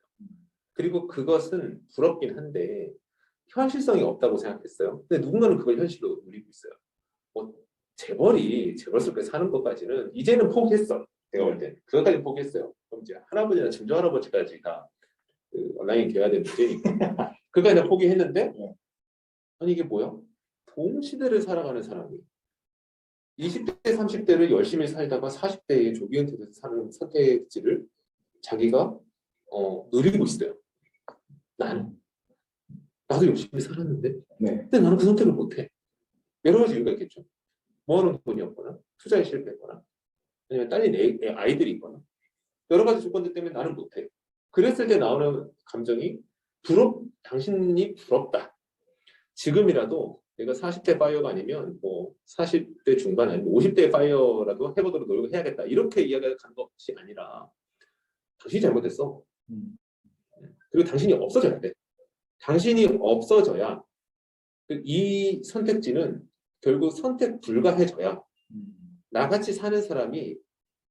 그리고 그것은 부럽긴 한데 현실성이 없다고 생각했어요. 근데 누군가는 그걸 현실로 누리고 있어요. 뭐 재벌스럽게 사는 것까지는 이제는 포기했어. 내가 볼 때. 그것까지 포기했어요. 그럼 이제 할아버지나 증조할아버지까지 다 온라인 개화된 문제니까. 그까지 다 포기했는데 아니 이게 뭐야? 동시대를 살아가는 사람이 20대, 30대를 열심히 살다가 40대에 조기 은퇴돼서 사는 선택지를 자기가 누리고 있어요. 나도 열심히 살았는데 네. 근데 나는 그 선택을 못해. 여러 가지 이유가 있겠죠. 모아놓은 돈이 없거나 투자에 실패했거나 아니면 딸린 아이들이 있거나 여러 가지 조건들 때문에 나는 못해. 그랬을 때 나오는 감정이 당신이 부럽다. 지금이라도 내가 40대 파이어가 아니면 뭐 40대 중반 아니면 50대 파이어라도 해보도록 노력을 해야겠다. 이렇게 이야기가 간 것이 아니라 당신이 잘못했어. 그리고 당신이 없어져야 돼. 당신이 없어져야 이 선택지는 결국 선택 불가해져야 나같이 사는 사람이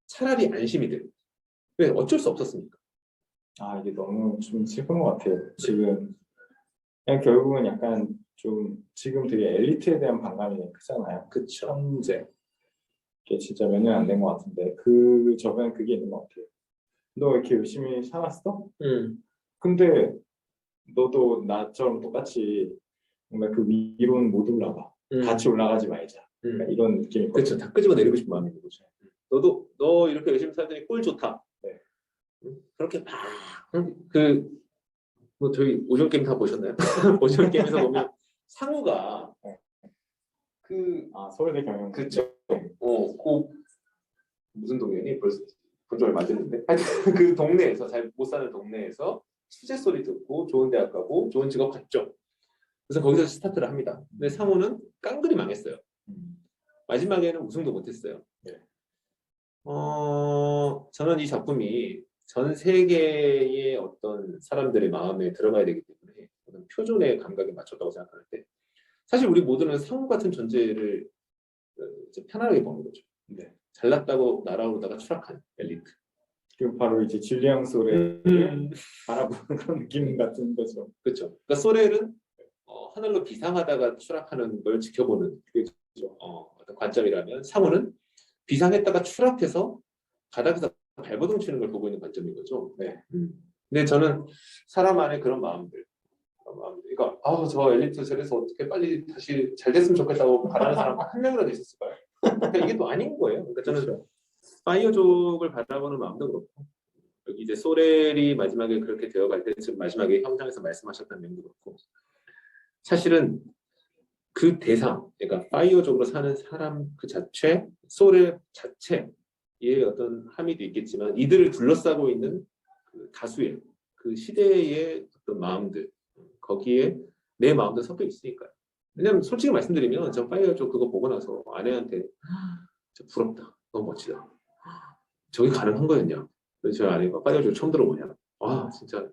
차라리 안심이 돼. 왜? 어쩔 수 없었으니까. 이게 너무 좀 슬픈 것 같아요. 지금 그냥 결국은 약간 좀 지금 되게 엘리트에 대한 반감이 크잖아요. 그쵸. 현재 이게 진짜 몇 년 안 된 것 같은데 저번에 그게 있는 것 같아요. 너 이렇게 열심히 살았어? 근데 너도 나처럼 똑같이 뭔가 그 위로는 못 올라가. 같이 올라가지 말자. 그러니까 이런 느낌이 그렇죠. 다 끄집어 내리고 싶은 마음이 있는 거죠. 너 이렇게 열심히 살더니 꼴 좋다. 네. 그렇게 뭐 저희 오징어 게임 다 보셨나요? 오징어 게임에서 보면 상우가 서울대 경영. 그쵸. 무슨 동네니? 벌써 본 지 얼마 안 됐는데. 하여튼 그 동네에서 잘 못 사는 동네에서 수제 소리 듣고 좋은 대학 가고 좋은 직업 갔죠. 그래서 거기서 스타트를 합니다. 근데 상우는 깡그리 망했어요. 마지막에는 우승도 못했어요. 네. 저는 이 작품이 전 세계의 어떤 사람들의 마음에 들어가야 되기 때문에 어떤 표준의 감각에 맞췄다고 생각하는데 사실 우리 모두는 상우 같은 존재를 이제 편안하게 보는 거죠. 네. 잘났다고 날아오르다가 추락한 엘리트. 그리고 바로 이제 줄리앙 소레를 바라보는 그런 느낌 같은 거죠. 그렇죠. 그러니까 소렐은 하늘로 비상하다가 추락하는 걸 지켜보는 어떤 관점이라면 상우는 비상했다가 추락해서 바닥에서 발버둥 치는 걸 보고 있는 관점인 거죠. 네. 근데 저는 사람 안에 그런 마음들, 그러니까 저 엘리트 저래서 어떻게 빨리 다시 잘 됐으면 좋겠다고 바라는 사람 한 명이라도 있었을까요? 그러니까 이게 또 아닌 거예요. 그러니까 저는 그렇죠. 파이어족을 바라보는 마음도 그렇고 여기 이제 소렐이 마지막에 그렇게 되어갈 때 지금 마지막에 형장에서 말씀하셨던 내용도 그렇고 사실은 그 대상, 그러니까 파이어족으로 사는 사람 그 자체, 소렐 자체의 어떤 함의도 있겠지만 이들을 둘러싸고 있는 그 다수의 그 시대의 어떤 마음들 거기에 내 마음도 섞여 있으니까요. 왜냐면 솔직히 말씀드리면 전 파이어족 그거 보고 나서 아내한테 진짜 부럽다, 너무 멋지다. 저게 가능한 거였냐? 그래서 저희 아내가 파이어족 처음 들어보냐? 진짜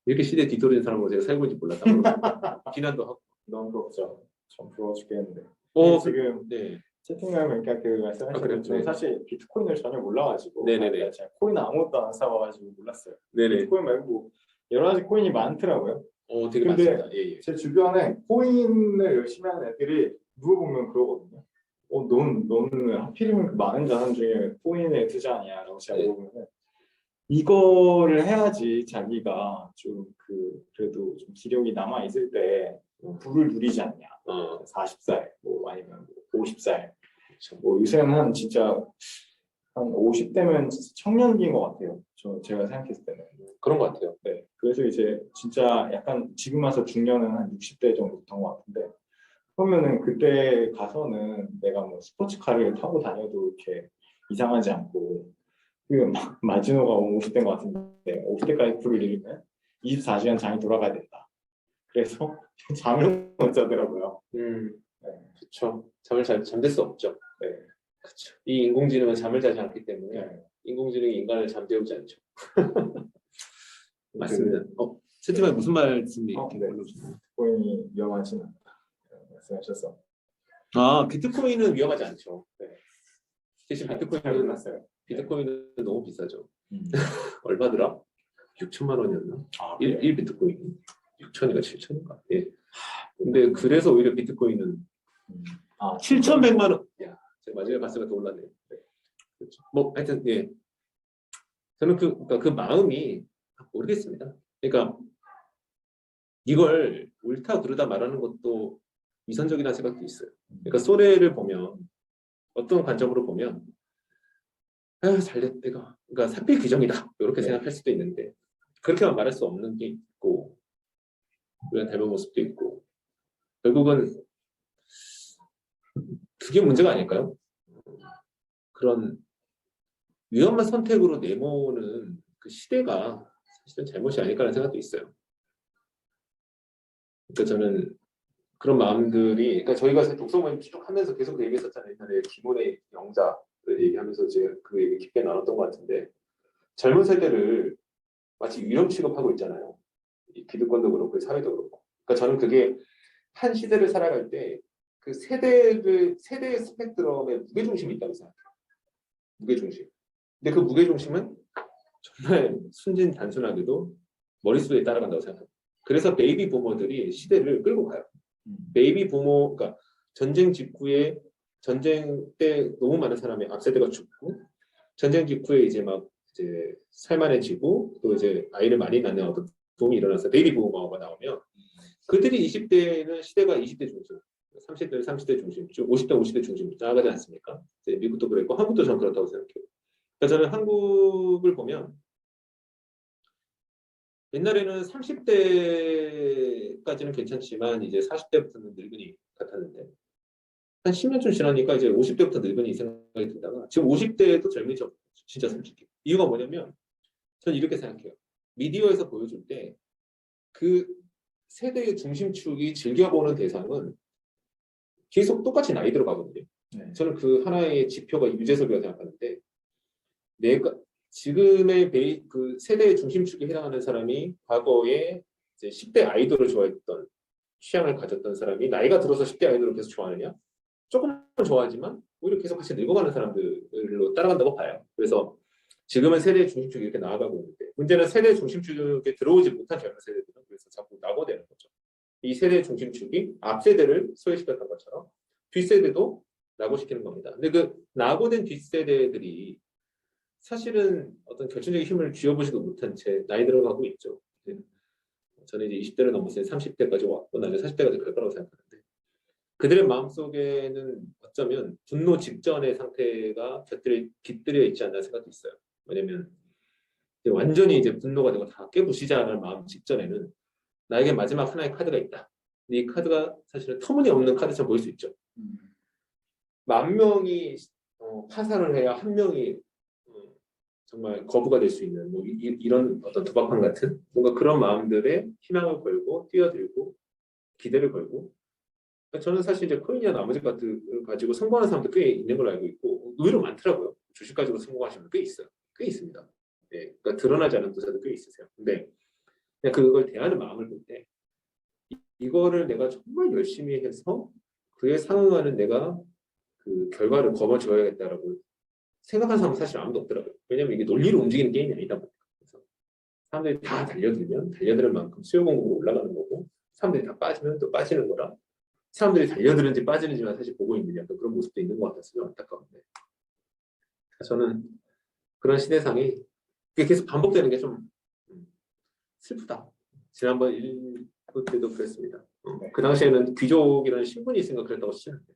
이렇게 시대에 뒤떨어진 사람으로 제가 살고 있는지 몰랐다고 비난도 하고. 너무 부럽죠. 전 부러워 죽겠는데. 지금 네. 채팅창에 그러니까 말씀하신 것처럼 사실 비트코인을 전혀 몰라가지고 네네네. 제가 코인 아무것도 안 사와가지고 몰랐어요. 네네. 비트코인 말고 여러 가지 코인이 많더라고요. 되게 근데 많습니다. 예. 제 주변에 코인을 열심히 하는 애들이 물어보면 그러거든요. 너는 하필이면 그 많은 자산 중에 코인에 투자하냐라고 제가 물어보면 이거를 해야지 자기가 좀 그래도 좀 기력이 남아 있을 때 부를 누리지 않냐. 40살 뭐 아니면 50살 뭐 요새는 진짜 한 50대면 청년기인 것 같아요. 제가 생각했을 때는. 그런 것 같아요. 네. 그래서 이제 진짜 약간 지금 와서 중년은 한 60대 정도 됐던 것 같은데, 그러면은 그때 가서는 내가 뭐 스포츠카를 타고 다녀도 이렇게 이상하지 않고, 마지노가 50대인 것 같은데 50대까지 풀을 잃으면 24시간 잠이 돌아가야 된다. 그래서 잠을 못 자더라고요. 네. 그렇죠. 잠들 수 없죠. 네. 그렇죠. 이 인공지능은 잠을 자지 않기 때문에 네. 인공지능이 인간을 잠재우지 않죠. 맞습니다. 채팅방에 무슨 말씀이 이렇게 네. 올라오셨나요? 비트코인이 위험하진 않다. 말씀하셔서. 비트코인은 위험하지 않죠. 네. 대신 잘 비트코인은 몰랐어요. 비트코인은 너무 비싸죠. 음. 얼마더라? 6천만 원이었나? 아, 1 비트코인 6천인가 7천인가? 예. 근데 그래서 오히려 비트코인은 7,100만 원. 야, 제가 마지막에 봤을 때 더 올랐네요. 네. 그렇죠. 뭐 하여튼 예. 저는 그러니까 그 마음이 모르겠습니다. 그러니까 이걸 옳다 그르다 말하는 것도 위선적이라는 생각도 있어요. 그러니까 소래를 보면 어떤 관점으로 보면 잘됐다 이거. 그러니까 사필 규정이다 이렇게 네. 생각할 수도 있는데 그렇게만 말할 수 없는 게 있고 그런 닮은 모습도 있고 결국은 그게 문제가 아닐까요? 그런 위험한 선택으로 내모는 그 시대가 사실은 잘못이 아닐까라는 생각도 있어요. 그러니까 저는 그런 마음들이, 그러니까 저희가 독서 모임 쭉 하면서 계속 그 얘기했었잖아요. 옛날에 김훈의 영자를 얘기하면서 이제 그 얘기 깊게 나눴던 것 같은데 젊은 세대를 마치 위험 취급하고 있잖아요. 이 기득권도 그렇고 사회도 그렇고. 그러니까 저는 그게 한 시대를 살아갈 때 그 세대의 스펙트럼에 무게중심이 있다고 생각해요. 무게중심. 근데 그 무게중심은 정말 순진 단순하게도 머릿속에 따라간다고 생각합니다. 그래서 베이비 부모들이 시대를 끌고 가요. 베이비 부모, 그러니까 전쟁 직후에 전쟁 때 너무 많은 사람이 앞세대가 죽고 전쟁 직후에 이제 살만해지고 또 이제 아이를 많이 낳는 어떤 붐이 일어나서 베이비 부모가 나오면 그들이 20대는 시대가 20대 중심, 30대는 30대 중심, 50대 50대 중심 나아가지 않습니까? 이제 미국도 그랬고 한국도 저는 그렇다고 생각해요. 그러니까 저는 한국을 보면 옛날에는 30대까지는 괜찮지만 이제 40대부터는 늙은이 같았는데 한 10년쯤 지나니까 이제 50대부터 늙은이 생각이 들다가 지금 50대도 젊으죠. 진짜 솔직히. 이유가 뭐냐면 저는 이렇게 생각해요. 미디어에서 보여줄 때 그 세대의 중심축이 즐겨보는 대상은 계속 똑같이 나이 들어가거든요. 네. 저는 그 하나의 지표가 유재석이라고 생각하는데 내가 지금의 그 세대의 중심축에 해당하는 사람이 과거에 이제 10대 아이돌을 좋아했던 취향을 가졌던 사람이 나이가 들어서 10대 아이돌을 계속 좋아하느냐? 조금은 좋아하지만 오히려 계속 같이 늙어가는 사람들로 따라간다고 봐요. 그래서 지금은 세대의 중심축이 이렇게 나아가고 있는데 문제는 세대의 중심축에 들어오지 못한 젊은 세대들은 그래서 자꾸 낙오되는 거죠. 이 세대의 중심축이 앞세대를 소외시켰던 것처럼 뒷세대도 낙오시키는 겁니다. 근데 그 낙오된 뒷세대들이 사실은 어떤 결정적인 힘을 쥐어보지도 못한 채 나이 들어가고 있죠. 저는 이제 20대를 넘었을 때 30대까지 왔고 나중에 40대까지 갈 거라고 생각하는데 그들의 마음속에는 어쩌면 분노 직전의 상태가 깃들여 있지 않나 생각도 있어요. 왜냐면 완전히 이제 분노가 되고 다 깨부시자는 마음 직전에는 나에게 마지막 하나의 카드가 있다. 근데 이 카드가 사실은 터무니없는 카드처럼 보일 수 있죠. 10,000명이 파산을 해야 한 명이 정말 거부가 될 수 있는 이런 어떤 도박판 같은 뭔가 그런 마음들의 희망을 걸고 뛰어들고 기대를 걸고 저는 사실 이제 코인이나 나머지 것들을 가지고 성공하는 사람도 꽤 있는 걸로 알고 있고 의외로 많더라고요. 주식 가지고 성공하시는 분 꽤 있어요. 꽤 있습니다. 네, 그러니까 드러나지 않은 부자도 꽤 있으세요. 근데 그냥 그걸 대하는 마음을 볼 때 이거를 내가 정말 열심히 해서 그에 상응하는 내가 그 결과를 거머쥐어야겠다라고 생각하는 사람은 사실 아무도 없더라고요. 왜냐면 이게 논리로 움직이는 게임이 아니다 보니까. 그래서 사람들이 다 달려들면 달려드는 만큼 수요 공급으로 올라가는 거고 사람들이 다 빠지면 또 빠지는 거라 사람들이 달려드는지 빠지는지만 사실 보고 있는 약간 그런 모습도 있는 것 같아서 좀 안타까운데 저는 그런 시대상이 계속 반복되는 게 좀 슬프다. 지난번 1부 때도 그랬습니다. 그 당시에는 귀족이라는 신분이 있으니까 그랬다고 치는데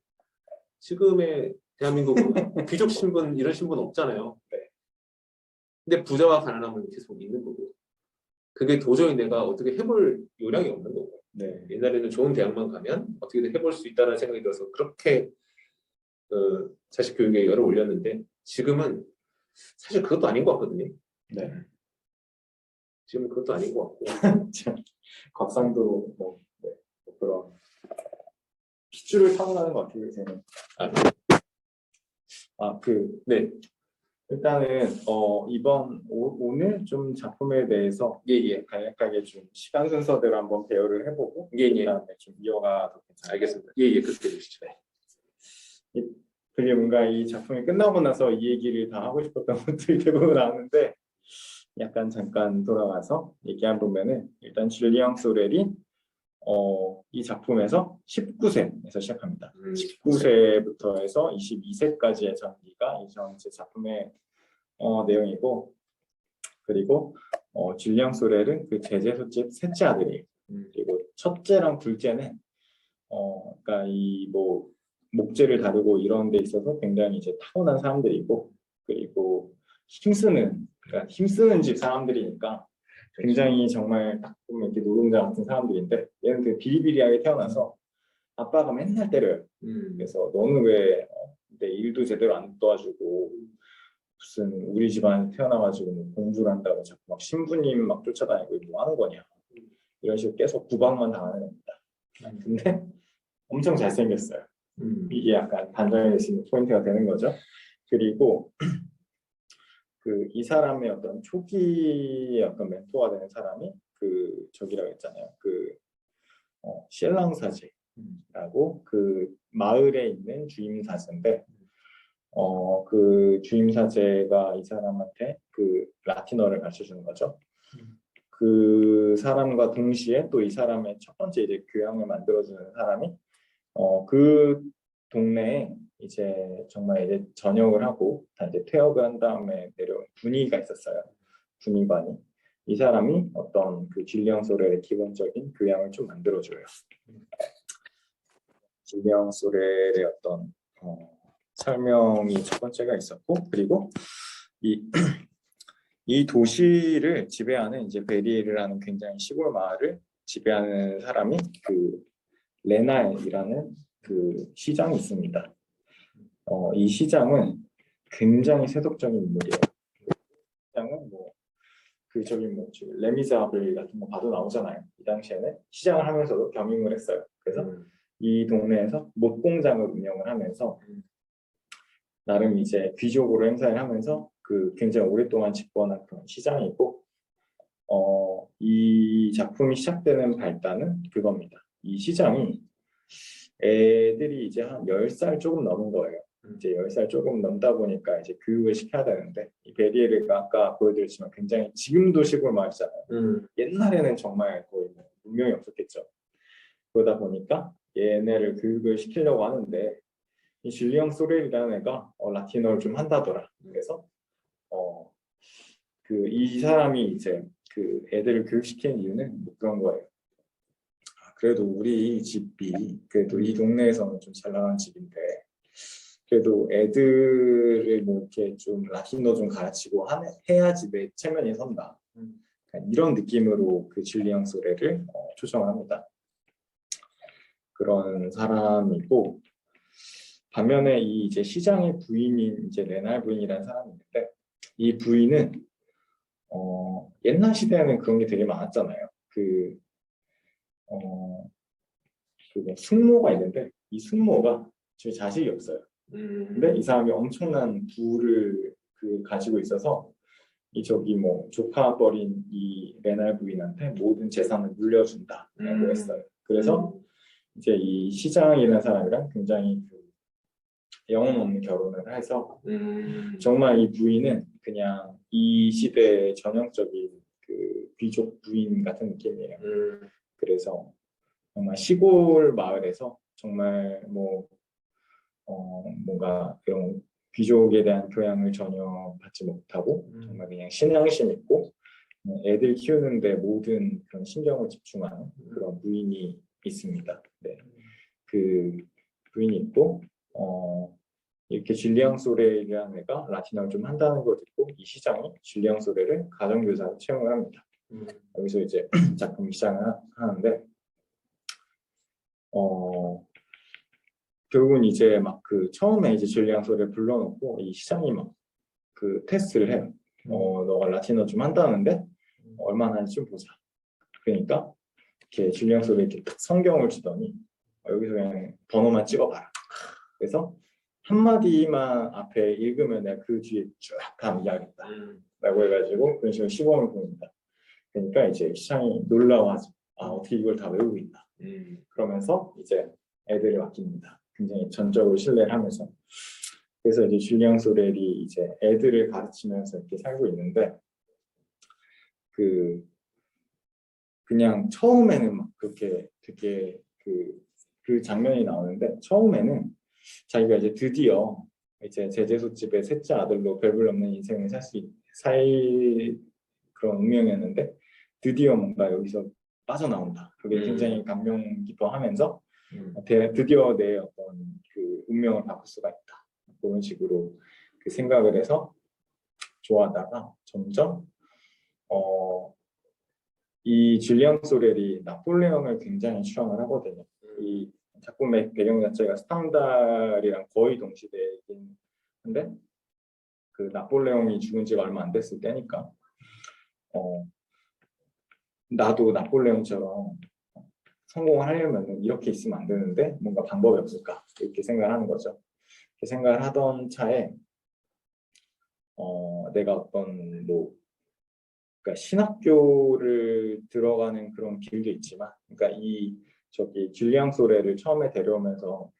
지금의 대한민국은 귀족 신분 이런 신분 없잖아요. 네. 근데 부자와 가난함은 계속 있는 거고 그게 도저히 내가 어떻게 해볼 요량이 없는 거고 네. 옛날에는 좋은 대학만 가면 어떻게든 해볼 수 있다는 생각이 들어서 그렇게 자식 교육에 열을 올렸는데 지금은 사실 그것도 아닌 것 같거든요. 네. 지금은 그것도 아닌 것 같고 곽상도 네, 뭐 그런 핏줄을 타고나는 것 같아요. 요새는. 네. 일단은 오늘 좀 작품에 대해서 간략하게 좀 시간 순서대로 한번 대화를 해보고 그다음에 좀 이어가도 괜찮아요. 알겠습니다. 그렇게 해주시죠. 되게 뭔가 이 작품이 끝나고 나서 이 얘기를 다 하고 싶었던 것들이 대부분 나오는데 약간 잠깐 돌아가서 얘기해 보면은 일단 줄리앙 소렐이 이 작품에서 19세에서 시작합니다. 19세부터 해서 22세까지의 전기가 이 전체 작품의 내용이고 그리고 줄리앙 소렐은 그 제제 소집 셋째 아들이에요. 그리고 첫째랑 둘째는 그러니까 이 뭐 목재를 다루고 이런 데 있어서 굉장히 이제 타고난 사람들이고 그리고 그러니까 힘쓰는 집 사람들이니까 굉장히 정말 딱 보면 이렇게 노동자 같은 사람들인데 얘는 그 비리비리하게 태어나서 아빠가 맨날 때려요. 그래서 너는 왜 내 일도 제대로 안 도와주고 무슨 우리 집안에 태어나가지고 뭐 공부를 한다고 자꾸 막 신부님 막 쫓아다니고 뭐 하는 거냐 이런 식으로 계속 구박만 당하는 겁니다. 근데 엄청 잘생겼어요. 이게 약간 반전이 될 수 있는 포인트가 되는 거죠. 그리고 이 사람의 어떤 초기의 어떤 멘토가 되는 사람이 저기라고 했잖아요. 신랑사제라고 그 마을에 있는 주임사제인데 그 주임사제가 이 사람한테 그 라틴어를 가르쳐 주는 거죠. 그 사람과 동시에 또 이 사람의 첫 번째 이제 교양을 만들어주는 사람이 그 동네에 이제 정말 이제 전역을 하고 다 이제 퇴업을 한 다음에 내려온 군의가 있었어요. 군의관이 이 사람이 어떤 그 줄리앙 소렐의 기본적인 교양을 좀 만들어줘요. 줄리앙 소렐의 어떤 설명이 첫 번째가 있었고 그리고 이 도시를 지배하는 이제 베리에르라는 굉장히 시골 마을을 지배하는 사람이 그 레날이라는 그 시장이 있습니다. 이 시장은 굉장히 세속적인 인물이에요. 시장은 지금 레미자블 같은 거 봐도 나오잖아요. 이 당시에는 시장을 하면서도 겸임을 했어요. 그래서 이 동네에서 못 공장을 운영을 하면서 나름 이제 귀족으로 행사를 하면서 굉장히 오랫동안 집권한 그런 시장이고 이 작품이 시작되는 발단은 그겁니다. 이 시장이 애들이 이제 한 10살 조금 넘은 거예요. 이제 10살 조금 넘다 보니까 이제 교육을 시켜야 되는데 이 베리에르가 아까 보여드렸지만 굉장히 지금도 시골 마을이잖아요. 옛날에는 정말 거의 문명이 없었겠죠. 그러다 보니까 얘네를 교육을 시키려고 하는데 이 줄리앙 소렐이라는 애가 라틴어를 좀 한다더라. 그래서 이 사람이 이제 그 애들을 교육시키는 이유는 뭐 그런 거예요. 그래도 우리 집이 그래도 이 동네에서는 좀 잘 나가는 집인데 그래도 애들을 뭐 이렇게 좀 라틴어 좀 가르치고 해야지 내 체면이 선다. 이런 느낌으로 그 줄리앙 소렐을 초청합니다. 그런 사람이고 반면에 이 이제 시장의 부인인 이제 레날 부인이라는 사람이 있는데 이 부인은 옛날 시대에는 그런 게 되게 많았잖아요. 숙모가 있는데 이 숙모가 제 자식이 없어요. 근데 이 사람이 엄청난 부를 가지고 있어서 저기 뭐 조카뻘인 이 레날 부인한테 모든 재산을 물려준다라고 했어요. 그래서 이제 이 시장이라는 사람이랑 굉장히 영혼 없는 결혼을 해서 정말 이 부인은 그냥 이 시대의 전형적인 귀족 부인 같은 느낌이에요. 그래서 정말 시골 마을에서 정말 뭔가 그런 귀족에 대한 교양을 전혀 받지 못하고 정말 그냥 신앙심 있고 애들 키우는데 모든 그런 신경을 집중하는 그런 부인이 있습니다. 네. 그 부인이 있고 이렇게 줄리앙 소레라는 애가 라틴어를 좀 한다는 거 듣고 이 시장이 줄리앙 소레를 가정교사로 채용을 합니다. 여기서 이제 작품 시작을 하는데 결국은 이제 막 그 처음에 이제 줄리앙 소레를 불러놓고 이 시장이 막 그 테스트를 해요. 너가 라틴어 좀 한다는데 얼마나 하는지 좀 보자. 그러니까 이렇게 줄리앙 소레 이렇게 딱 성경을 주더니 여기서 그냥 번호만 찍어봐라. 그래서 한마디만 앞에 읽으면 내가 그 뒤에 쭉 다 이해하겠다. 라고 해가지고 그런 식으로 시범을 보입니다. 그러니까 이제 시장이 놀라워하죠. 아, 어떻게 이걸 다 외우고 있나. 그러면서 이제 애들을 맡깁니다. 굉장히 전적으로 신뢰를 하면서. 그래서 이제 줄리앙 소렐이 이제 애들을 가르치면서 이렇게 살고 있는데 그냥 처음에는 막 그렇게 되게 그 장면이 나오는데 처음에는 자기가 이제 드디어 이제 제재소집의 셋째 아들로 별볼 없는 인생을 살 그런 운명이었는데 드디어 뭔가 여기서 빠져나온다. 그게 굉장히 감명 깊어하면서 드디어 내 어떤 그 운명을 바꿀 수가 있다. 그런 식으로 그 생각을 해서 좋아하다가 점점 이 줄리앙 소렐이 나폴레옹을 굉장히 추앙을 하거든요. 이 작품의 배경 자체가 스탕달이랑 거의 동시대이긴 한데 그 나폴레옹이 죽은 지가 얼마 안 됐을 때니까 나도 나폴레옹처럼 성공을 하려면 이렇게 있으면 안 되는데 뭔가 방법이 없을까 이렇게 생각을 하는 거죠. 이렇게 생각을 하던 차에 내가 어떤 그러니까 신학교를 들어가는 그런 길도 있지만, 그러니까 저기 줄리앙 소레를 처음에 데려오면서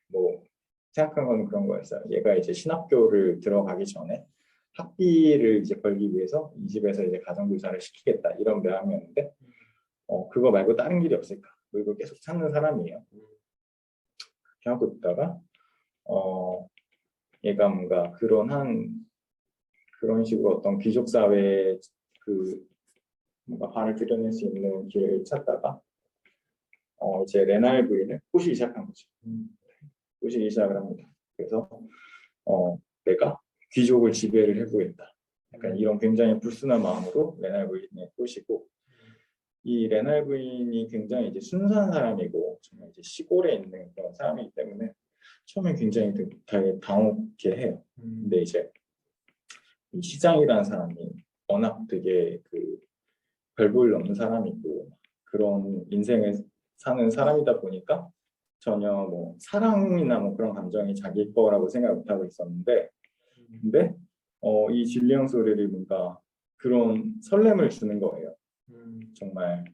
생각한 건 그런 거였어요. 얘가 이제 신학교를 들어가기 전에 학비를 이제 벌기 위해서 이 집에서 이제 가정교사를 시키겠다 이런 마음이었는데, 그거 말고 다른 길이 없을까? 이걸 계속 찾는 사람이에요. 그렇게 하고 있다가 얘가 뭔가 그런 식으로 어떤 귀족 사회에 뭔가 발을 들여낼 수 있는 기회를 찾다가 이제 레날 부인을 꼬시기 시작한 거죠. 꼬시기 시작을 합니다. 그래서 내가 귀족을 지배를 해보겠다. 약간 이런 굉장히 불순한 마음으로 레날 부인을 꼬시고 이 레날 부인이 굉장히 이제 순수한 사람이고 정말 이제 시골에 있는 그런 사람이기 때문에 처음에 굉장히 되게 당혹해 해요. 근데 이제 이 시장이라는 사람이 워낙 되게 별 볼 일 없는 사람이고 그런 인생을 사는 사람이다 보니까 전혀 사랑이나 그런 감정이 자기 거라고 생각 못하고 있었는데 근데 이 줄리앙 소렐이 뭔가 그런 설렘을 주는 거예요. 정말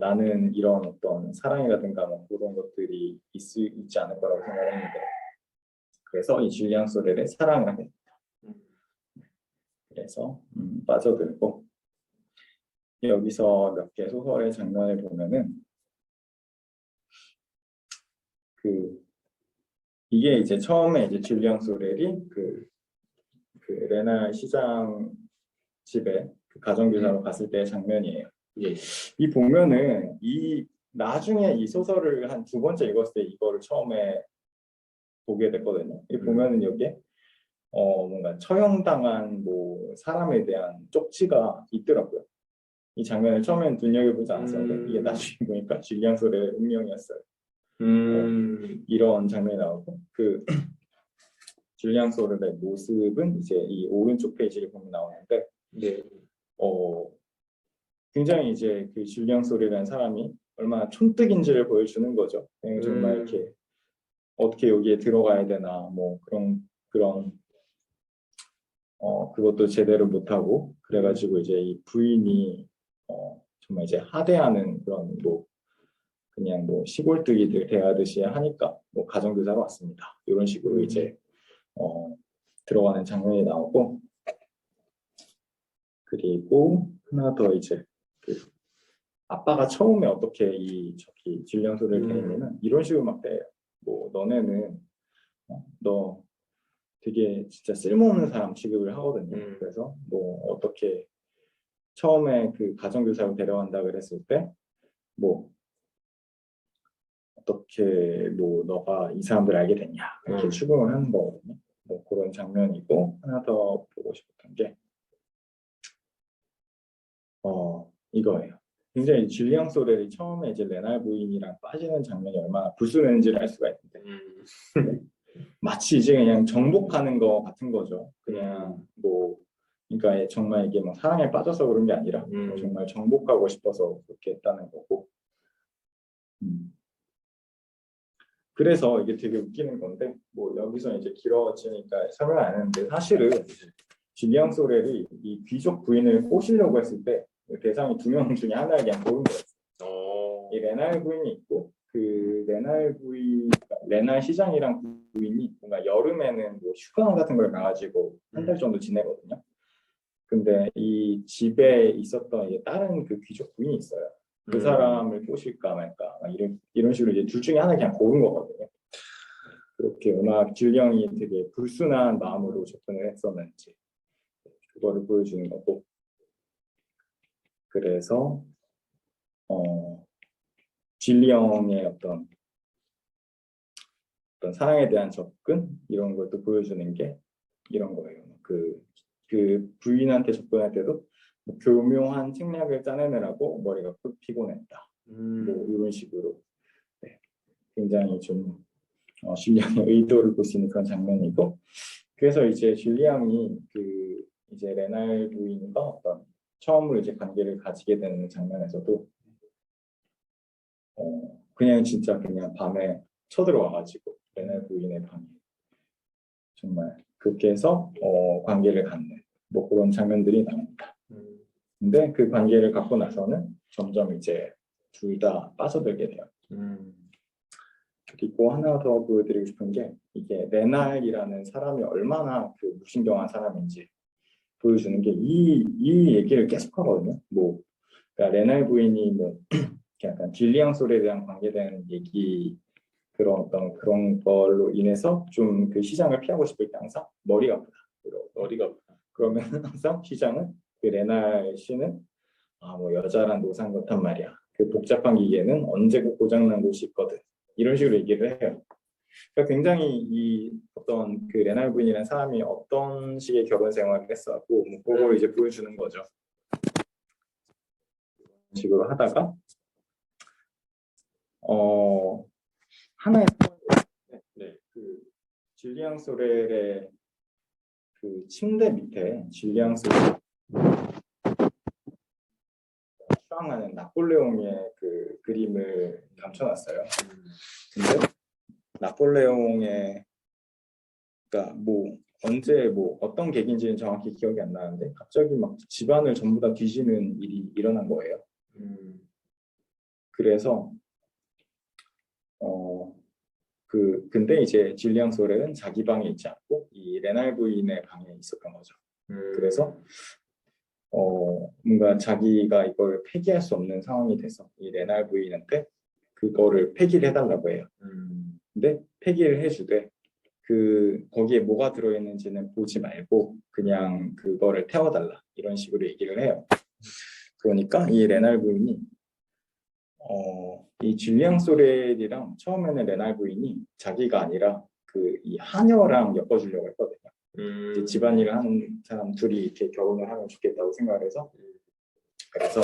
나는 이런 어떤 사랑이라든가 그런 것들이 있지 않을 거라고 생각했는데 그래서 이 줄리앙 소렐에 사랑을 하게 됩니다. 그래서 빠져들고 여기서 몇 개 소설의 장면을 보면은 이게 이제 처음에 이제 줄리앙 소렐이 그 레날 시장 집에 가정교사로 갔을 때의 장면이에요. 예. 이 보면은 나중에 이 소설을 한 두 번째 읽었을 때 이거를 처음에 보게 됐거든요. 이 보면은 여기에 뭔가 처형당한 사람에 대한 쪽지가 있더라고요. 이 장면을 처음에는 눈여겨보지 않았었는데 이게 나중에 보니까 줄리앙 소렐의 운명이었어요. 이런 장면이 나오고 줄리앙 소렐의 모습은 이제 이 오른쪽 페이지를 보면 나오는데 네. 굉장히 이제 그 줄리앙 소렐이라는 사람이 얼마나 촌뜨기인지를 보여주는 거죠. 정말 이렇게 어떻게 여기에 들어가야 되나 그런 그것도 제대로 못하고 그래가지고 이제 이 부인이 정말 이제 하대하는 그런 그냥 시골뜨기들 대하듯이 하니까 가정교사로 왔습니다. 이런 식으로 이제 들어가는 장면이 나오고 그리고 하나 더 이제 아빠가 처음에 어떻게 저기 줄리앙 소렐을 대했냐면 이런 식으로 막 대해요. 너네는 너 되게 진짜 쓸모없는 사람 취급을 하거든요. 그래서 어떻게 처음에 그 가정교사로 데려간다 그랬을 때 어떻게 뭐 너가 이 사람들 알게 됐냐 이렇게 추궁을 하는 거거든요. 뭐 그런 장면이고 하나 더 보고 싶었던 게 이거예요. 굉장히 줄리앙 소렐이 처음에 이제 레날 부인이랑 빠지는 장면이 얼마나 불순했는지를 알 수가 있는데 마치 이제 그냥 정복하는 거 같은 거죠. 그냥 뭐 그러니까 정말 이게 뭐 사랑에 빠져서 그런 게 아니라 정말 정복하고 싶어서 그렇게 했다는 거고. 그래서 이게 되게 웃기는 건데 뭐 여기서 이제 길어지니까 설명 안 했는데 사실은 줄리앙 소렐이 이 귀족 부인을 꼬시려고 했을 때 대상이 두 명 중에 하나를 그냥 고른 거였어요. 이 레날 부인이 있고 그 레날 부인, 레날 시장이랑 부인이 뭔가 여름에는 뭐 휴가 같은 걸 가가지고 한 달 정도 지내거든요. 근데 이 집에 있었던 이제 다른 그 귀족 부인이 있어요. 그 사람을 꼬실까 말까 이런 식으로 이제 둘 중에 하나 그냥 고른 거거든요. 그렇게 워낙 줄리앙이 되게 불순한 마음으로 접근을 했었는지 그거를 보여주는 거고. 그래서 줄리앙의 어떤 사랑에 대한 접근 이런 걸 또 보여주는 게 이런 거예요. 그 부인한테 접근할 때도 뭐 교묘한 책략을 짜내느라고 머리가 피곤했다. 뭐 이런 식으로 네. 굉장히 좀 줄리앙의 의도를 볼 수 있는 그런 장면이고, 그래서 이제 줄리앙이 그 이제 레날 부인과 어떤 처음으로 이제 관계를 가지게 되는 장면에서도 그냥 진짜 그냥 밤에 쳐들어와가지고 레날 부인의 방에 정말 그렇게 해서 관계를 갖는 뭐 그런 장면들이 나옵니다. 근데 그 관계를 갖고 나서는 점점 이제 둘 다 빠져들게 돼요. 그리고 하나 더 보여드리고 싶은 게 이게 레날이라는 사람이 얼마나 그 무신경한 사람인지 보여주는 게 이 얘기를 계속 하거든요. 뭐 그러니까 레날 부인이 뭐 약간 줄리앙 소레에 대한 관계된 얘기 그런 걸로 인해서 좀 그 시장을 피하고 싶을 때 항상 머리가 아프다. 그러면 항상 시장은 그 레날 씨는 뭐 여자란 노상 같단 말이야. 그 복잡한 기계는 언제고 고장난 곳이 있거든. 이런 식으로 얘기를 해요. 그러니까 굉장히 이 어떤 그 레날 부인이라는 사람이 어떤 식의 결혼 생활을 했었고 뭐 그걸 이제 보여주는 거죠. 이런 식으로 하다가 하나의 그 줄리앙 소렐의 그 침대 밑에 줄리앙 소렐 추앙하는 나폴레옹의 그 그림을 감춰놨어요. 근데 나폴레옹의 그러니까 뭐 언제 뭐 어떤 계기인지는 정확히 기억이 안 나는데 갑자기 막 집안을 전부 다 뒤지는 일이 일어난 거예요. 그래서 근데 이제 줄리앙 소렐은 자기 방에 있지 않고 이 레날 부인의 방에 있었던 거죠. 그래서 뭔가 자기가 이걸 폐기할 수 없는 상황이 돼서 이 레날 부인한테 그거를 폐기를 해달라고 해요. 근데 폐기를 해주되 거기에 뭐가 들어있는지는 보지 말고 그냥 그거를 태워달라 이런 식으로 얘기를 해요. 그러니까 이 레날 부인이 이 줄리앙 소렐이랑 처음에는 레날 부인이 자기가 아니라 이 하녀랑 엮어주려고 했거든요. 이제 집안일을 하는 사람 둘이 이렇게 결혼을 하면 좋겠다고 생각을 해서 그래서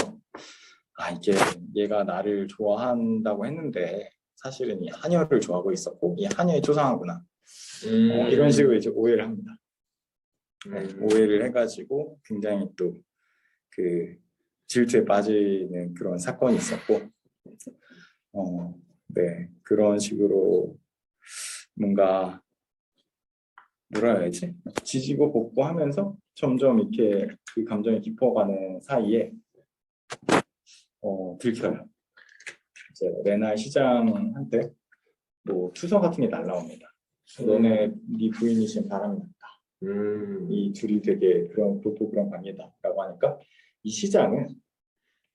이게 얘가 나를 좋아한다고 했는데 사실은 이 하녀를 좋아하고 있었고 이 하녀의 초상화구나. 이런 식으로 이제 오해를 합니다. 오해를 해가지고 굉장히 또 그 질투에 빠지는 그런 사건이 있었고, 네 그런 식으로 뭔가 뭐라 해야지 지지고 볶고 하면서 점점 이렇게 그 감정이 깊어가는 사이에 들켜요. 이제 레날 시장한테 뭐 투서 같은 게 날라옵니다. 너네 네 부인이 지금 바람이 났다. 이 둘이 되게 그런 관계다라고 하니까 이 시장은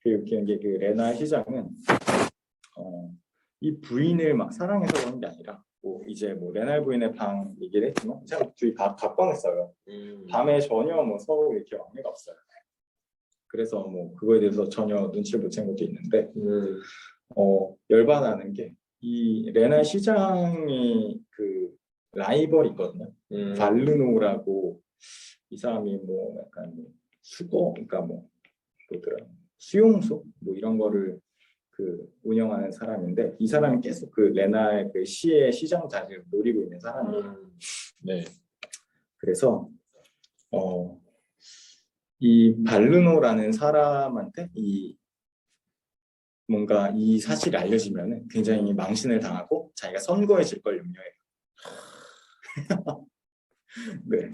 웃기는 게 그 레날 시장은 이 부인을 막 사랑해서 그런 게 아니라 뭐 이제 뭐 레날 부인의 방 얘기를 했지만 제가 둘이 각방했어요. 밤에 전혀 뭐 서로 이렇게 관계가 없어요. 그래서 뭐 그거에 대해서 전혀 눈치를 못 챈 것도 있는데 열받아하는 게 이 레나 시장이 그 라이벌이 있거든요. 발르노라고 이 사람이 뭐 약간 뭐 수거, 그러니까 뭐 뭐더라 수용소 뭐 이런 거를 그 운영하는 사람인데 이 사람이 계속 그 레나의 그 시의 시장 자리를 노리고 있는 사람이에요. 네. 그래서 이 발르노라는 사람한테 이 뭔가 이 사실이 알려지면은 굉장히 망신을 당하고 자기가 선거에 질 걸 염려해요. 네.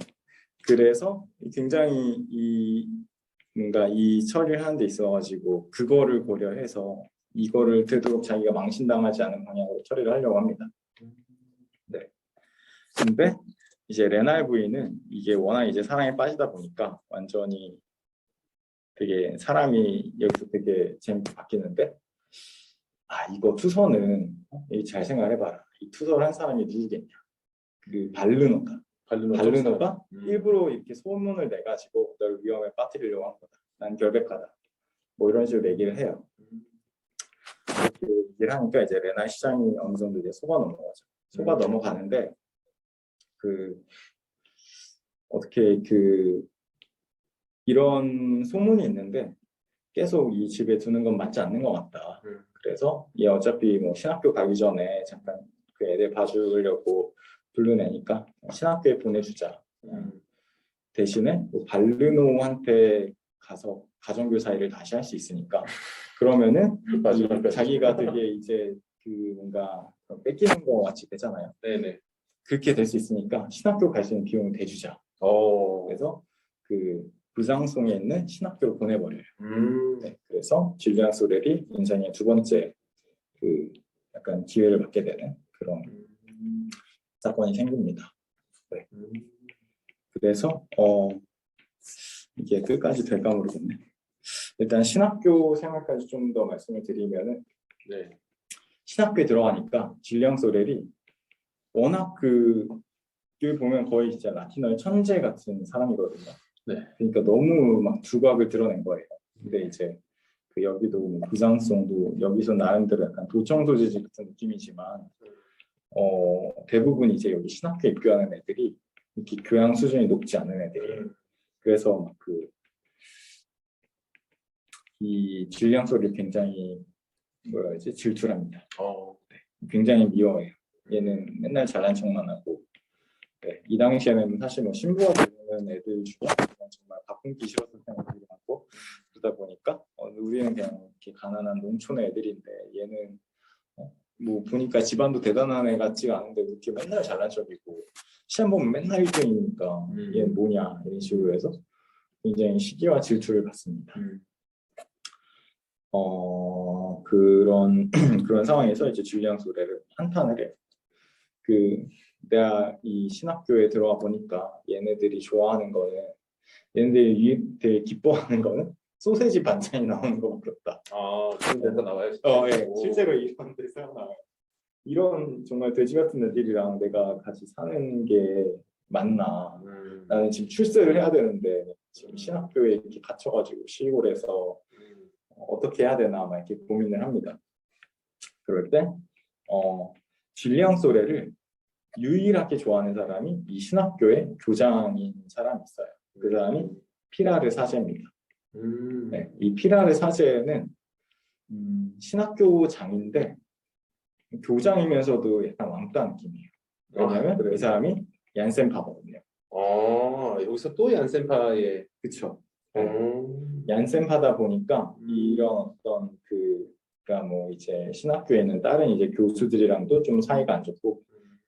그래서 굉장히 이 뭔가 이 처리를 하는 데 있어가지고 그거를 고려해서 이거를 되도록 자기가 망신당하지 않은 방향으로 처리를 하려고 합니다. 네. 근데 이제 레날 부인은 이게 워낙 이제 사랑에 빠지다 보니까 완전히 되게 사람이 여기서 되게 재밌게 바뀌는데 이거 투서는 잘 생각해봐라. 이 투서를 한 사람이 누구겠냐? 그 발르노가 일부러 이렇게 소문을 내가지고 널 위험에 빠뜨리려고 한 거다. 난 결백하다. 뭐 이런 식으로 얘기를 해요. 이렇게 얘기를 하니까 이제 레나 시장이 어느 정도 이제 속아 넘어가죠. 속아 넘어가는데 그 어떻게 그 이런 소문이 있는데 계속 이 집에 두는 건 맞지 않는 것 같다. 그래서 얘 어차피 뭐 신학교 가기 전에 잠깐 그 애들 봐주려고 부르내니까 신학교에 보내주자. 대신에 뭐 발르노한테 가서 가정교사 일을 다시 할 수 있으니까 그러면은 자기가 되게 이제 그 뭔가 뺏기는 거 같이 되잖아요. 네네. 그렇게 될 수 있으니까 신학교 갈 수 있는 비용을 대주자. 그래서 그 부상송에 있는 신학교로 보내버려요. 네, 그래서 줄리안 소렐이 인생의 두 번째 그 약간 기회를 받게 되는 그런 사건이 생깁니다. 네. 그래서 이게 끝까지 될까 모르겠네. 일단 신학교 생활까지 좀 더 말씀을 드리면은 네. 신학교에 들어가니까 줄리앙 소렐이 워낙 여기 보면 거의 진짜 라틴어의 천재 같은 사람이거든요. 네. 그러니까 너무 막 두각을 드러낸 거예요. 근데 이제 그 여기도 뭐 부상성도 여기서 나름대로 약간 도청 소재지 같은 느낌이지만 대부분 이제 여기 신학교에 입교하는 애들이 이렇게 교양 수준이 높지 않은 애들이에요. 그래서 막 이 줄리앙 소를 굉장히 뭐라 해야지 질투합니다. 네. 굉장히 미워해요. 얘는 맨날 잘난 척만 하고. 네. 이 당시에는 사실 뭐 신부가 되는 애들 중에 정말 바쁜기 싫었을 생각이 많고 그러다 보니까 우리는 그냥 이렇게 가난한 농촌의 애들인데 얘는 뭐 보니까 집안도 대단한 애 같지가 않은데 이렇게 맨날 잘난 척이고 시험 보면 맨날 1등이니까 얘는 뭐냐 이런 식으로 해서 굉장히 시기와 질투를 받습니다. 그런 그런 상황에서 이제 줄리앙 소레를 한탄을 해요. 내가 이 신학교에 들어와 보니까 얘네들이 좋아하는 거는 얘네들이 되게 기뻐하는 거는 소세지 반찬이 나오는 거밖에 없다. 그런 데서 나와요? 네. 실제로 이런 데서 나와요. 이런 정말 돼지 같은 애들이랑 내가 같이 사는 게 맞나? 나는 지금 출세를 해야 되는데 지금 신학교에 이렇게 갇혀가지고 시골에서 어떻게 해야 되나 막 이렇게 고민을 합니다. 그럴 때 줄리앙 소레를 유일하게 좋아하는 사람이 이 신학교의 교장인 사람이 있어요. 그 사람이 피라르 사제입니다. 네, 이 피라르 사제는 신학교장인데 교장이면서도 약간 왕따 느낌이에요. 왜냐하면 이 사람이 얀센파거든요. 여기서 또 얀센파의 그렇죠. 네. 얀센파다 보니까 이런 어떤 그러니까 뭐 이제 신학교에는 다른 이제 교수들이랑도 좀 사이가 안 좋고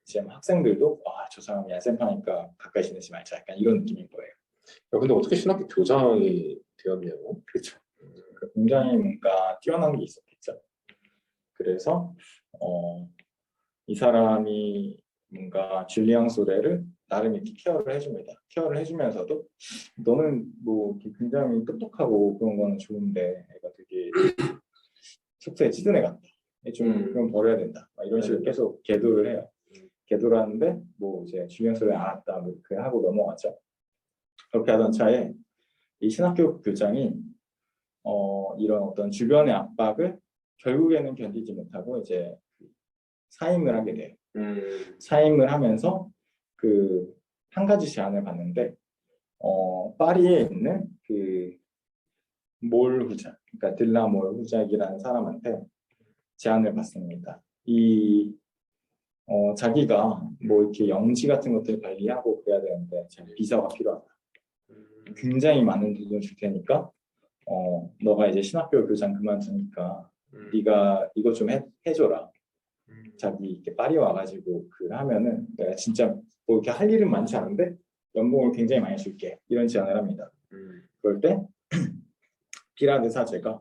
이제 학생들도 저 사람 얀센파니까 가까이 지내지 말자 약간 이런 느낌인 거예요. 근데 어떻게 신학교 교장이 되었냐고? 그렇죠. 굉장히 뭔가 뛰어난 게 있었겠죠. 그래서 이 사람이 뭔가 줄리앙 소레를 나름 이렇게 케어를 해줍니다. 케어를 해주면서도 너는 뭐 굉장히 똑똑하고 그런 거는 좋은데 애가 되게 속세에 찌든 애 같다. 좀 그럼 버려야 된다. 이런 식으로 계속 계도를 해요. 계도를 하는데 뭐 이제 줄리앙 소레 알았다 뭐 그렇게 하고 넘어가죠. 그렇게 하던 차에 이 신학교 교장이 이런 어떤 주변의 압박을 결국에는 견디지 못하고 이제 사임을 하게 돼요. 사임을 하면서 그 한 가지 제안을 받는데 파리에 있는 그 몰 후작, 그러니까 들라몰 후작이라는 사람한테 제안을 받습니다. 자기가 뭐 이렇게 영지 같은 것들 관리하고 그래야 되는데 자기 비서가 필요하다. 굉장히 많은 돈을 줄 테니까 너가 이제 신학교 교장 그만두니까 네가 이거 좀 해줘라. 자기 이렇게 파리 와가지고 그 하면은 내가 진짜 뭐 이렇게 할 일은 많지 않은데 연봉을 굉장히 많이 줄게. 이런 제안을 합니다. 그럴 때 피라드 사제가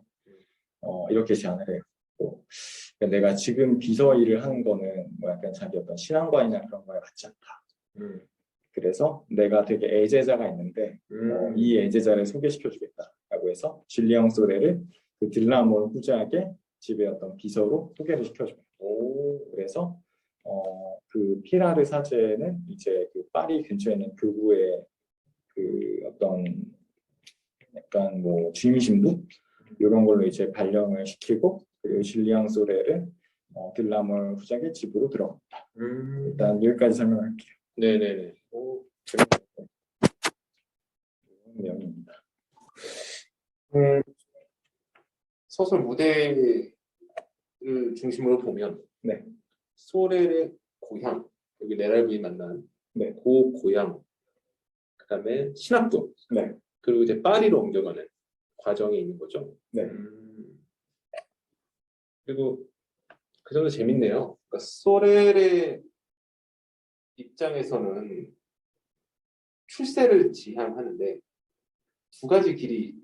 이렇게 제안을 해요. 내가 지금 비서 일을 하는 거는 뭐 약간 자기 어떤 신앙관이나 그런 거에 맞지 않다. 그래서 내가 되게 애제자가 있는데 이 애제자를 소개시켜주겠다라고 해서 줄리앙 소레를 그 들라몰 후작의 집에 어떤 비서로 소개를 시켜줘요. 그래서 그 피라르 사제는 이제 그 파리 근처에 있는 교구의 그 어떤 약간 뭐 주임 신부 이런 걸로 이제 발령을 시키고 그리고 줄리앙 소레를 들라몰 후작의 집으로 들어갑니다. 일단 여기까지 설명할게요. 네네네. 내용입니다. 소설 무대를 중심으로 보면 네. 소렐의 고향, 여기 레랄부이 만난 네. 그 고향, 그다음에 신학교, 네. 그리고 이제 파리로 옮겨가는 과정이 있는 거죠. 네. 그리고 그 점도 재밌네요. 그러니까 소렐의 입장에서는 출세를 지향하는데 두 가지 길이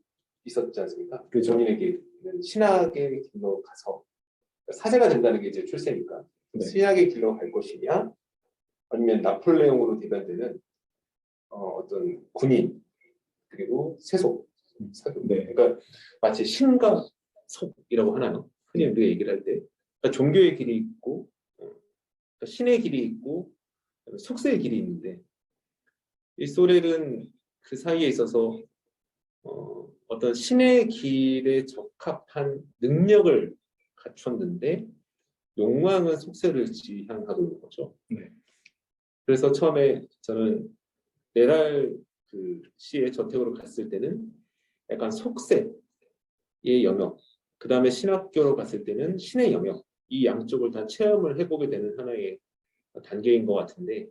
있었지 않습니까? 그죠. 본인의 길은 신학의 길로 가서 사제가 된다는 게 이제 출세니까 네. 신학의 길로 갈 것이냐, 아니면 나폴레옹으로 대변되는 어떤 군인 그리고 세속 사교. 네. 그러니까 마치 신과 속이라고 하나요? 흔히 우리가 얘기를 할 때 그러니까 종교의 길이 있고 그러니까 신의 길이 있고 속세의 길이 있는데 이 소렐은 그 사이에 있어서 어떤 신의 길에 적합한 능력을 갖췄는데 욕망은 속세를 지향하고 있는 거죠. 네. 그래서 처음에 저는 레랄 그 씨의 저택으로 갔을 때는 약간 속세의 영역, 그 다음에 신학교로 갔을 때는 신의 영역, 이 양쪽을 다 체험을 해보게 되는 하나의 단계인 것 같은데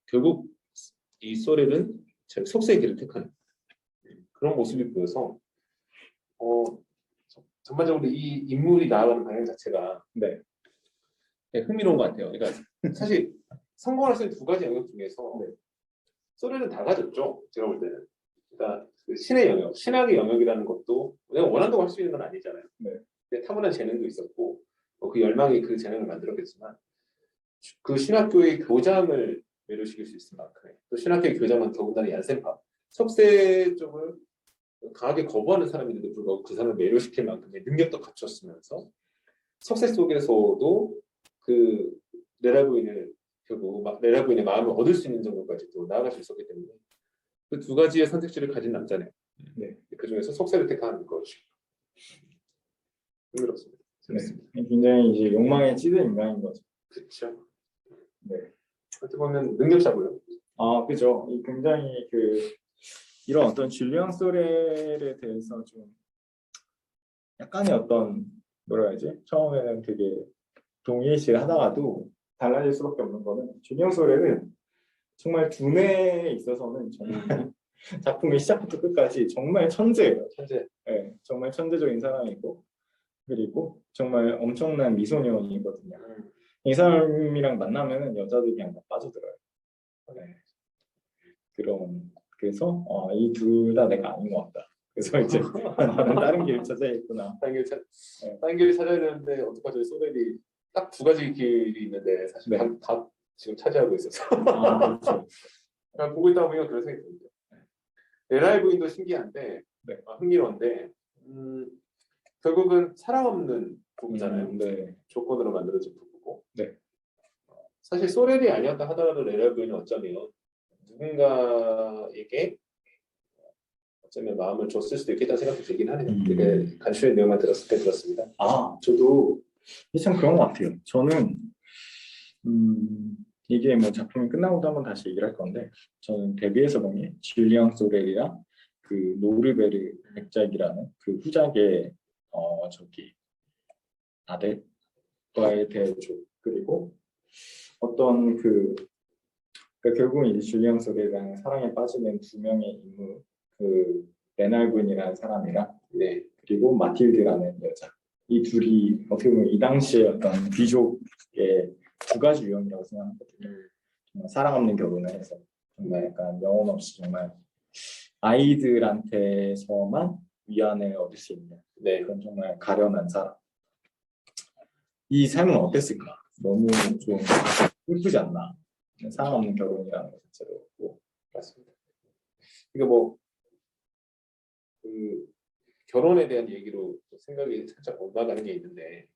결국 이 소렐은 속세의 길을 택하는 그런 모습이 보여서 전반적으로 이 인물이 나아가는 방향 자체가 네. 흥미로운 것 같아요. 그러니까 사실 성공할 수 있는 두 가지 영역 중에서 소렐은 다 가졌죠. 제가 볼 때는. 그러니까 그 신의 영역, 신학의 영역이라는 것도 내가 원한다고 할 수 있는 건 아니잖아요. 네. 근데 타고난 재능도 있었고 그 열망이 그 재능을 만들었겠지만 그 신학교의 교장을 매료시킬 수 있을 만큼 또 신학교의 교장은 더군다나 얀센파 석세 쪽을 강하게 거부하는 사람인데도 불구하고 그 사람을 매료시킬 만큼의 능력도 갖췄으면서 석세 속에서도 그 레라부인을 결국 레라부인의 마음을 얻을 수 있는 정도까지 또 나아갈 수 있었기 때문에 그 두 가지의 선택지를 가진 남자네요. 네. 그 중에서 석세를 택하는 것이 흥미롭습니다. 재밌습니다. 네. 굉장히 이제 욕망에 찌든 인간인 거죠. 그렇죠. 네. 어떻게 보면 능력자고요. 아, 그죠. 굉장히 이런 어떤 줄리앙 소렐에 대해서 좀 약간의 어떤 뭐라 해야지? 처음에는 되게 동일시를 하다가도 달라질 수밖에 없는 거는 줄리앙 소렐은 정말 두뇌에 있어서는 정말 작품의 시작부터 끝까지 정말 천재예요. 천재. 네, 정말 천재적인 사람이고 그리고 정말 엄청난 미소년이거든요. 이 사람이랑 만나면은 여자들이 그냥 다 빠져들어요. 네. 그래서 이 둘 다 내가 아닌 것 같다. 그래서 이제 나는 다른 길을 찾아야 겠구나. 다른 길을 찾아야 되는데 어떡하죠? 소렐이 딱 두 가지 길이 있는데 사실 네. 다 지금 차지하고 있어서 아, 그렇죠. 보고 있다 보면 그런 생각이 듭니다. 레라의 부인도 신기한데 네. 흥미로운데 결국은 사랑 없는 부부잖아요. 네. 조건으로 만들어진 부부고. 네. 사실 소렐이 아니었다 하더라도 레라의 부인은 어쩌면 누군가에게 어쩌면 마음을 줬을 수도 있겠다는 생각도 들긴 하네요. 되게 간추린 내용만 들었을 때 들었습니다. 아, 저도 참 그런 것 같아요. 저는 이게 뭐 작품이 끝나고도 한번 다시 얘기를 할 건데 저는 데뷔해서 보니 줄리앙 소렐이랑 그 노르베르 백작이라는 그 후작의 저기 아델과의 대조 그리고 어떤 그러니까 결국은 이제 줄리앙 소렐이랑 사랑에 빠지는 두 명의 인물 그 레날군이라는 사람이랑 네, 그리고 마틸드라는 여자 이 둘이 어떻게 보면 이 당시에 어떤 귀족의 두 가지 유형이라고 생각하거든요. 정말 사랑 없는 결혼을 해서 정말 약간 영혼 없이 정말 아이들한테서만 위안을 얻을 수 있는 네, 그런 정말 가련한 사람. 이 삶은 어땠을까? 너무 좀 슬프지 않나? 사랑 없는 결혼이라는 것 자체로. 맞습니다. 이게 뭐 그 결혼에 대한 얘기로 생각이 살짝 엇나가는 게 있는데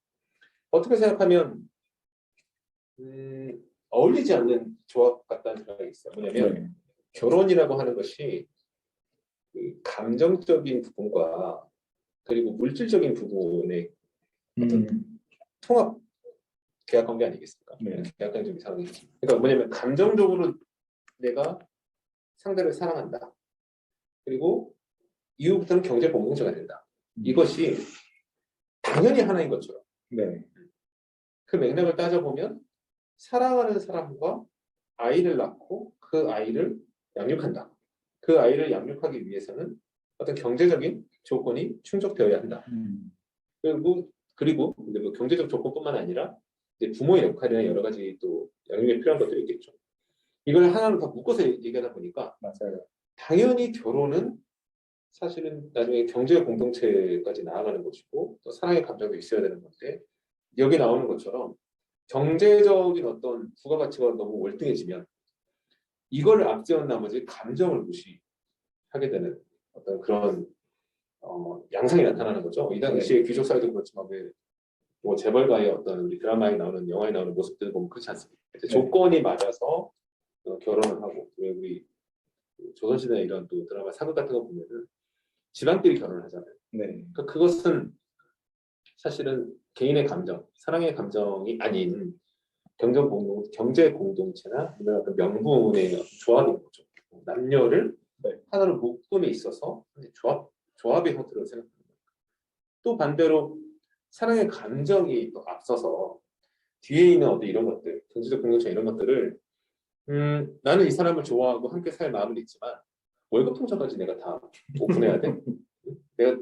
어떻게 생각하면 어울리지 않는 조합 같다는 생각이 있어요. 뭐냐면 네. 결혼이라고 하는 것이 그 감정적인 부분과 그리고 물질적인 부분의 통합 계약 관계 아니겠습니까? 네. 계약 관계 좀 이상하게. 그러니까 뭐냐면 감정적으로 내가 상대를 사랑한다. 그리고 이후부터는 경제 공동체가 된다. 이것이 당연히 하나인 것처럼 네. 그 맥락을 따져보면 사랑하는 사람과 아이를 낳고 그 아이를 양육한다. 그 아이를 양육하기 위해서는 어떤 경제적인 조건이 충족되어야 한다. 그리고 근데 뭐 경제적 조건뿐만 아니라 이제 부모의 역할이나 여러 가지 또 양육에 필요한 것들이 있겠죠. 이걸 하나로 다 묶어서 얘기하다 보니까 맞아요. 당연히 결혼은 사실은 나중에 경제 공동체까지 나아가는 것이고 또 사랑의 감정도 있어야 되는 건데 여기 나오는 것처럼 경제적인 어떤 부가가치가 너무 월등해지면 이걸 앞세운 나머지 감정을 무시하게 되는 어떤 그런 양상이 나타나는 거죠. 이 당시에 귀족 사회도 그렇지만 뭐 재벌가의 어떤 우리 드라마에 나오는 영화에 나오는 모습들을 보면 그렇지 않습니까? 네. 조건이 맞아서 결혼을 하고 우리 조선시대 이런 또 드라마 사극 같은 거 보면은 집안끼리 결혼을 하잖아요. 네. 그러니까 그것은 사실은 개인의 감정, 사랑의 감정이 아닌 경제 공동체나 아니면 어떤 명분의 조합인 거죠. 남녀를 네. 하나로 묶음에 있어서 조합의 형태로 생각합니다. 또 반대로 사랑의 감정이 또 앞서서 뒤에 있는 어떤 이런 것들, 경제적 공동체 이런 것들을 나는 이 사람을 좋아하고 함께 살 마음은 있지만 월급 통장까지 내가 다 오픈해야 돼. 내가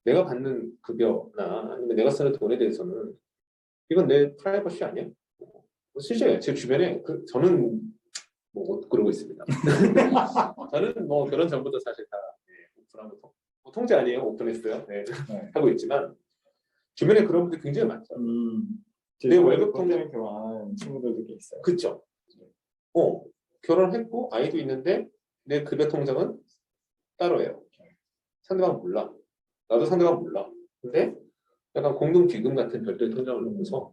내가 받는 급여나 아니면 내가 쓰는 돈에 대해서는 이건 내 프라이버시 아니야? 실제 제 주변에 저는 뭐 못 그러고 있습니다. 저는 뭐 결혼 전부터 사실 다 오픈하고 통제 아니에요? 오픈했어요. 네. 네. 하고 있지만 주변에 그런 분들이 굉장히 많죠. 내 월급 통장에 결혼하는 친구들도 꽤 있어요. 그렇죠. 결혼했고 아이도 있는데 내 급여 통장은 따로예요. 상대방 몰라. 나도 상대방 몰라. 근데 약간 공동 기금 같은 별도의 통장을 놓고서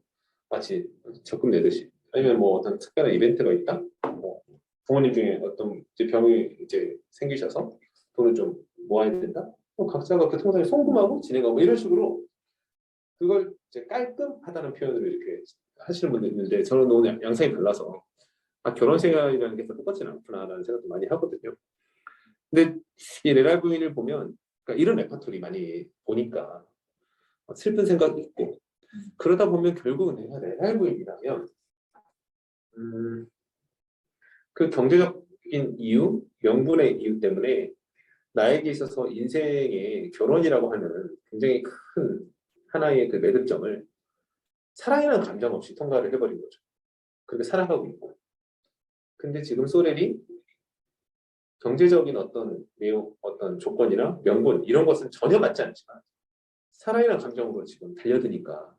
마치 적금 내듯이 아니면 뭐 어떤 특별한 이벤트가 있다. 뭐 부모님 중에 어떤 이제 병이 이제 생기셔서 돈을 좀 모아야 된다. 각자가 그 통장에 송금하고 진행하고 이런 식으로 그걸 이제 깔끔하다는 표현으로 이렇게 하시는 분들 있는데 저는 오늘 양상이 달라서 결혼 생활이라는 게 다 똑같지는 않구나라는 생각도 많이 하거든요. 근데 이 레랄 부인을 보면 그러니까 이런 레퍼토리 많이 보니까 슬픈 생각이 있고 그러다 보면 결국은 내가 레랄 부인이라면 그 경제적인 이유, 명분의 이유 때문에 나에게 있어서 인생의 결혼이라고 하는 굉장히 큰 하나의 그 매듭점을 사랑이라는 감정 없이 통과를 해버린 거죠. 그렇게 살아가고 있고. 근데 지금 소렐이 경제적인 어떤 내용, 어떤 조건이나 명분 이런 것은 전혀 맞지 않지만 사랑이라는 감정으로 지금 달려드니까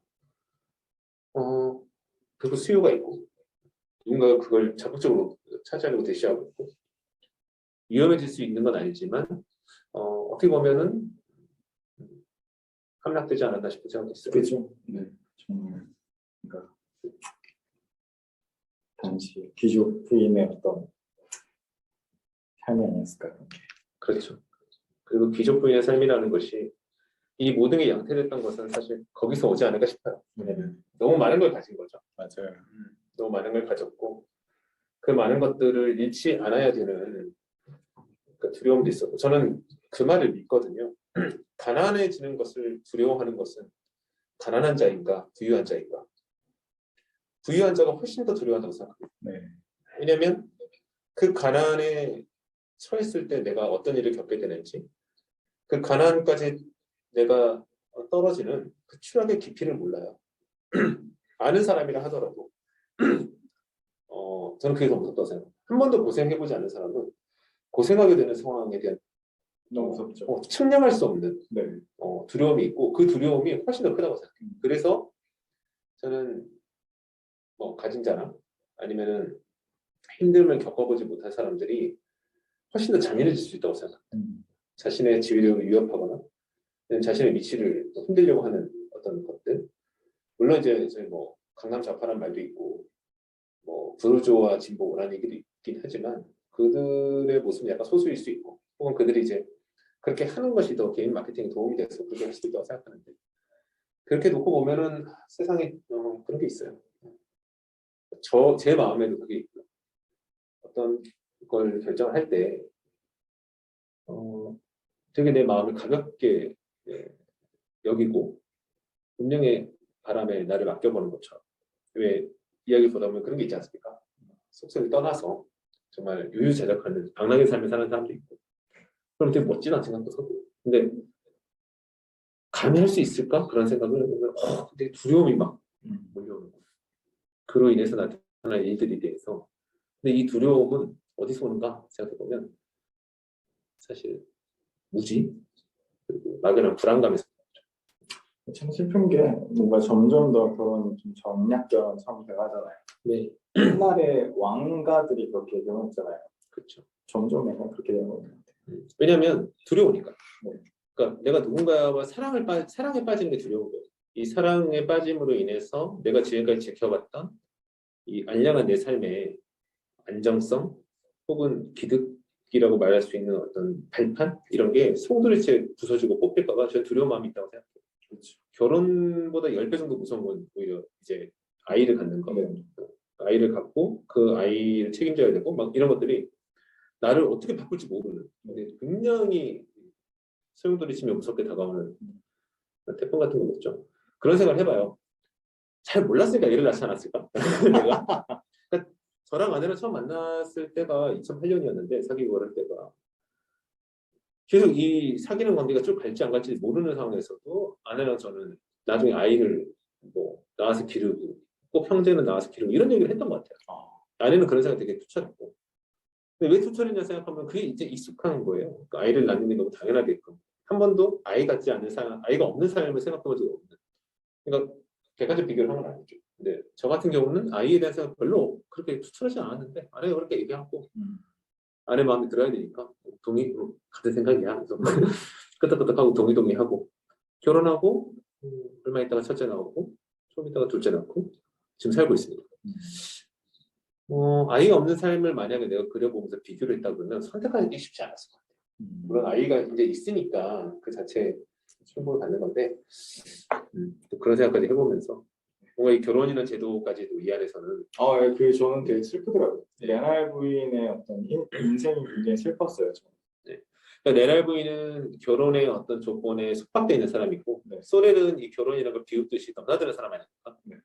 그리고 수요가 있고 누군가가 그걸 적극적으로 차지하려고 대시하고 있고 위험해질 수 있는 건 아니지만 어떻게 보면은 함락되지 않았나 싶은 생각도 있어요. 그렇죠. 네. 정말 그러니까 당시 귀족 부인의 어떤 삶이 아니었을까요? 그렇죠. 그리고 귀족 부인의 삶이라는 것이 이 모든 게 양태됐던 것은 사실 거기서 오지 않을까 싶어요. 왜냐면 너무 많은 걸 가진 거죠. 맞아요. 너무 많은 걸 가졌고 그 많은 것들을 잃지 않아야 되는 그 두려움도 있었고 저는 그 말을 믿거든요. 가난해지는 것을 두려워하는 것은 가난한 자인가 부유한 자인가? 부유한 자가 훨씬 더 두려워한다고 생각합니다. 네. 왜냐하면 그 가난에 처했을 때 내가 어떤 일을 겪게 되는지 그 가난까지 내가 떨어지는 그 추락의 깊이를 몰라요. 아는 사람이라 하더라도 저는 그게 더 무섭다고 생각합니다. 한 번도 고생해보지 않은 사람은 고생하게 되는 상황에 대한 너무 무섭죠. 측량할 수 없는 네. 두려움이 있고 그 두려움이 훨씬 더 크다고 생각해요. 그래서 저는 뭐 가진 자나 아니면은 힘듦을 겪어보지 못한 사람들이 훨씬 더 잔인해질 수 있다고 생각합니다. 자신의 지위를 위협하거나 자신의 위치를 흔들려고 하는 어떤 것들. 물론 이제 저희 뭐 강남 좌파란 말도 있고 뭐 부르주아와 진보라는 얘기도 있긴 하지만 그들의 모습은 약간 소수일 수 있고 혹은 그들이 이제 그렇게 하는 것이 더 개인 마케팅에 도움이 돼서 그렇게 할 수도 있다고 생각하는데 그렇게 놓고 보면은 세상에 그런 게 있어요. 제 마음에도 그게 있고요. 어떤 걸 결정을 할 때 되게 내 마음을 가볍게 여기고 운명의 바람에 나를 맡겨보는 것처럼 왜 이야기 보다 보면 그런 게 있지 않습니까? 속세를 떠나서 정말 유유자적하는 방랑의 삶을 사는 사람도 있고 그럼 되게 멋지다는 생각도 하고 근데 감히 할 수 있을까? 그런 생각을 해보면 근데 두려움이 막 몰려오는 거예요. 그로 인해서 나타나는 일들에 대해서 근데 이 두려움은 어디서 오는가 생각해보면 사실 무지 그리고 막연한 불안감에서 참 슬픈 게 뭔가 점점 더 그런 좀 정략견처럼 돼가잖아요. 네, 옛날에 왕가들이 그렇게 되었잖아요. 그렇죠. 점점 약간 그렇게 되는 것 같아요. 왜냐하면 두려우니까. 네. 그러니까 내가 누군가와 사랑에 빠지는 게 두려운 거예요. 이 사랑에 빠짐으로 인해서 내가 지금까지 지켜봤던 이 알량한 내 삶의 안정성 혹은 기득이라고 말할 수 있는 어떤 발판 이런 게 송두리째 부서지고 뽑힐까 봐 저는 두려운 마음이 있다고 생각해요. 그렇죠. 결혼보다 10배 정도 무서운 건 오히려 이제 아이를 갖는 거. 네. 아이를 갖고 그 아이를 책임져야 되고 막 이런 것들이 나를 어떻게 바꿀지 모르는 근데 굉장히 소용돌이 치며 무섭게 다가오는 태풍 같은 거겠죠. 그런 생각을 해봐요. 잘 몰랐으니까 얘를 낳지 않았을까? 내가 그러니까 저랑 아내를 처음 만났을 때가 2008년이었는데 사귀고 그럴 때가 계속 이 사귀는 관계가 쭉 갈지 안 갈지 모르는 상황에서도 아내랑 저는 나중에 아이를 뭐 낳아서 기르고 꼭 형제는 낳아서 기르고 이런 얘기를 했던 것 같아요. 아내는 그런 생각 되게 투철했고 근데 왜 투철했냐 생각하면 그게 이제 익숙한 거예요. 그러니까 아이를 낳는 게 너무 당연하게끔 한 번도 아이 같지 않은 삶, 아이가 없는 삶을 생각해본 적이 없는. 그러니까 객관적 비교를 하는 건 아니죠. 근데 저 같은 경우는 아이에 대한 생각 별로 그렇게 투철하지 않았는데 아내가 그렇게 얘기하고 아내 마음에 들어야 되니까 동의로 같은 생각이야. 그래서 끄덕끄덕하고 동의하고 결혼하고 얼마 있다가 첫째 나오고 좀 있다가 둘째 낳고 지금 살고 있습니다. 아이가 없는 삶을 만약에 내가 그려보면서 비교를 했다 그러면 선택하기 쉽지 않았을 것 같아요. 물론 아이가 이제 있으니까 그 자체에 충분히 갖는 건데 또 그런 생각까지 해보면서 뭔가 이 결혼이라는 제도까지도 이 안에서는 그 저는 되게 슬프더라고요. 레날 부인의 어떤 인생이 굉장히 슬펐어요. 저는. 네. 그러니까 레날 부인은 결혼의 어떤 조건에 속박되어 있는 사람이고 네. 소렐은 이 결혼이라는 걸 비웃듯이 넘나드는 사람 아닙니까? 네.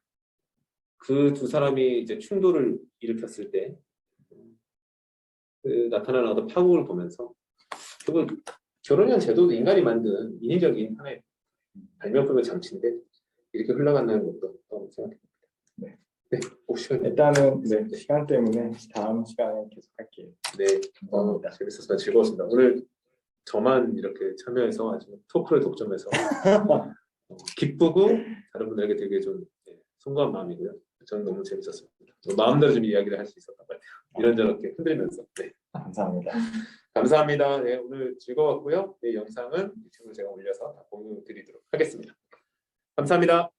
그 두 사람이 이제 충돌을 일으켰을 때 그 나타나는 어떤 파국을 보면서 결국 결혼이라는 제도도 인간이 만든 인위적인 하나의 발명품의 장치인데 이렇게 흘러간다는 것도 생각합니다. 네. 네, 시간. 일단은 시간 때문에 다음 시간에 계속 할게요. 네, 감사합니다. 재밌었습니다. 즐거웠습니다. 오늘 저만 이렇게 참여해서 아주 토크를 독점해서 기쁘고 다른 분들에게 되게 좀 송구한 마음이고요. 저는 너무 재밌었습니다. 마음대로 좀 이야기를 할 수 있었던 것 같아요. 이런저렇게 흔들면서. 네. 감사합니다. 감사합니다. 네, 오늘 즐거웠고요. 이 영상은 유튜브에 제가 올려서 다 공유 드리도록 하겠습니다. 감사합니다.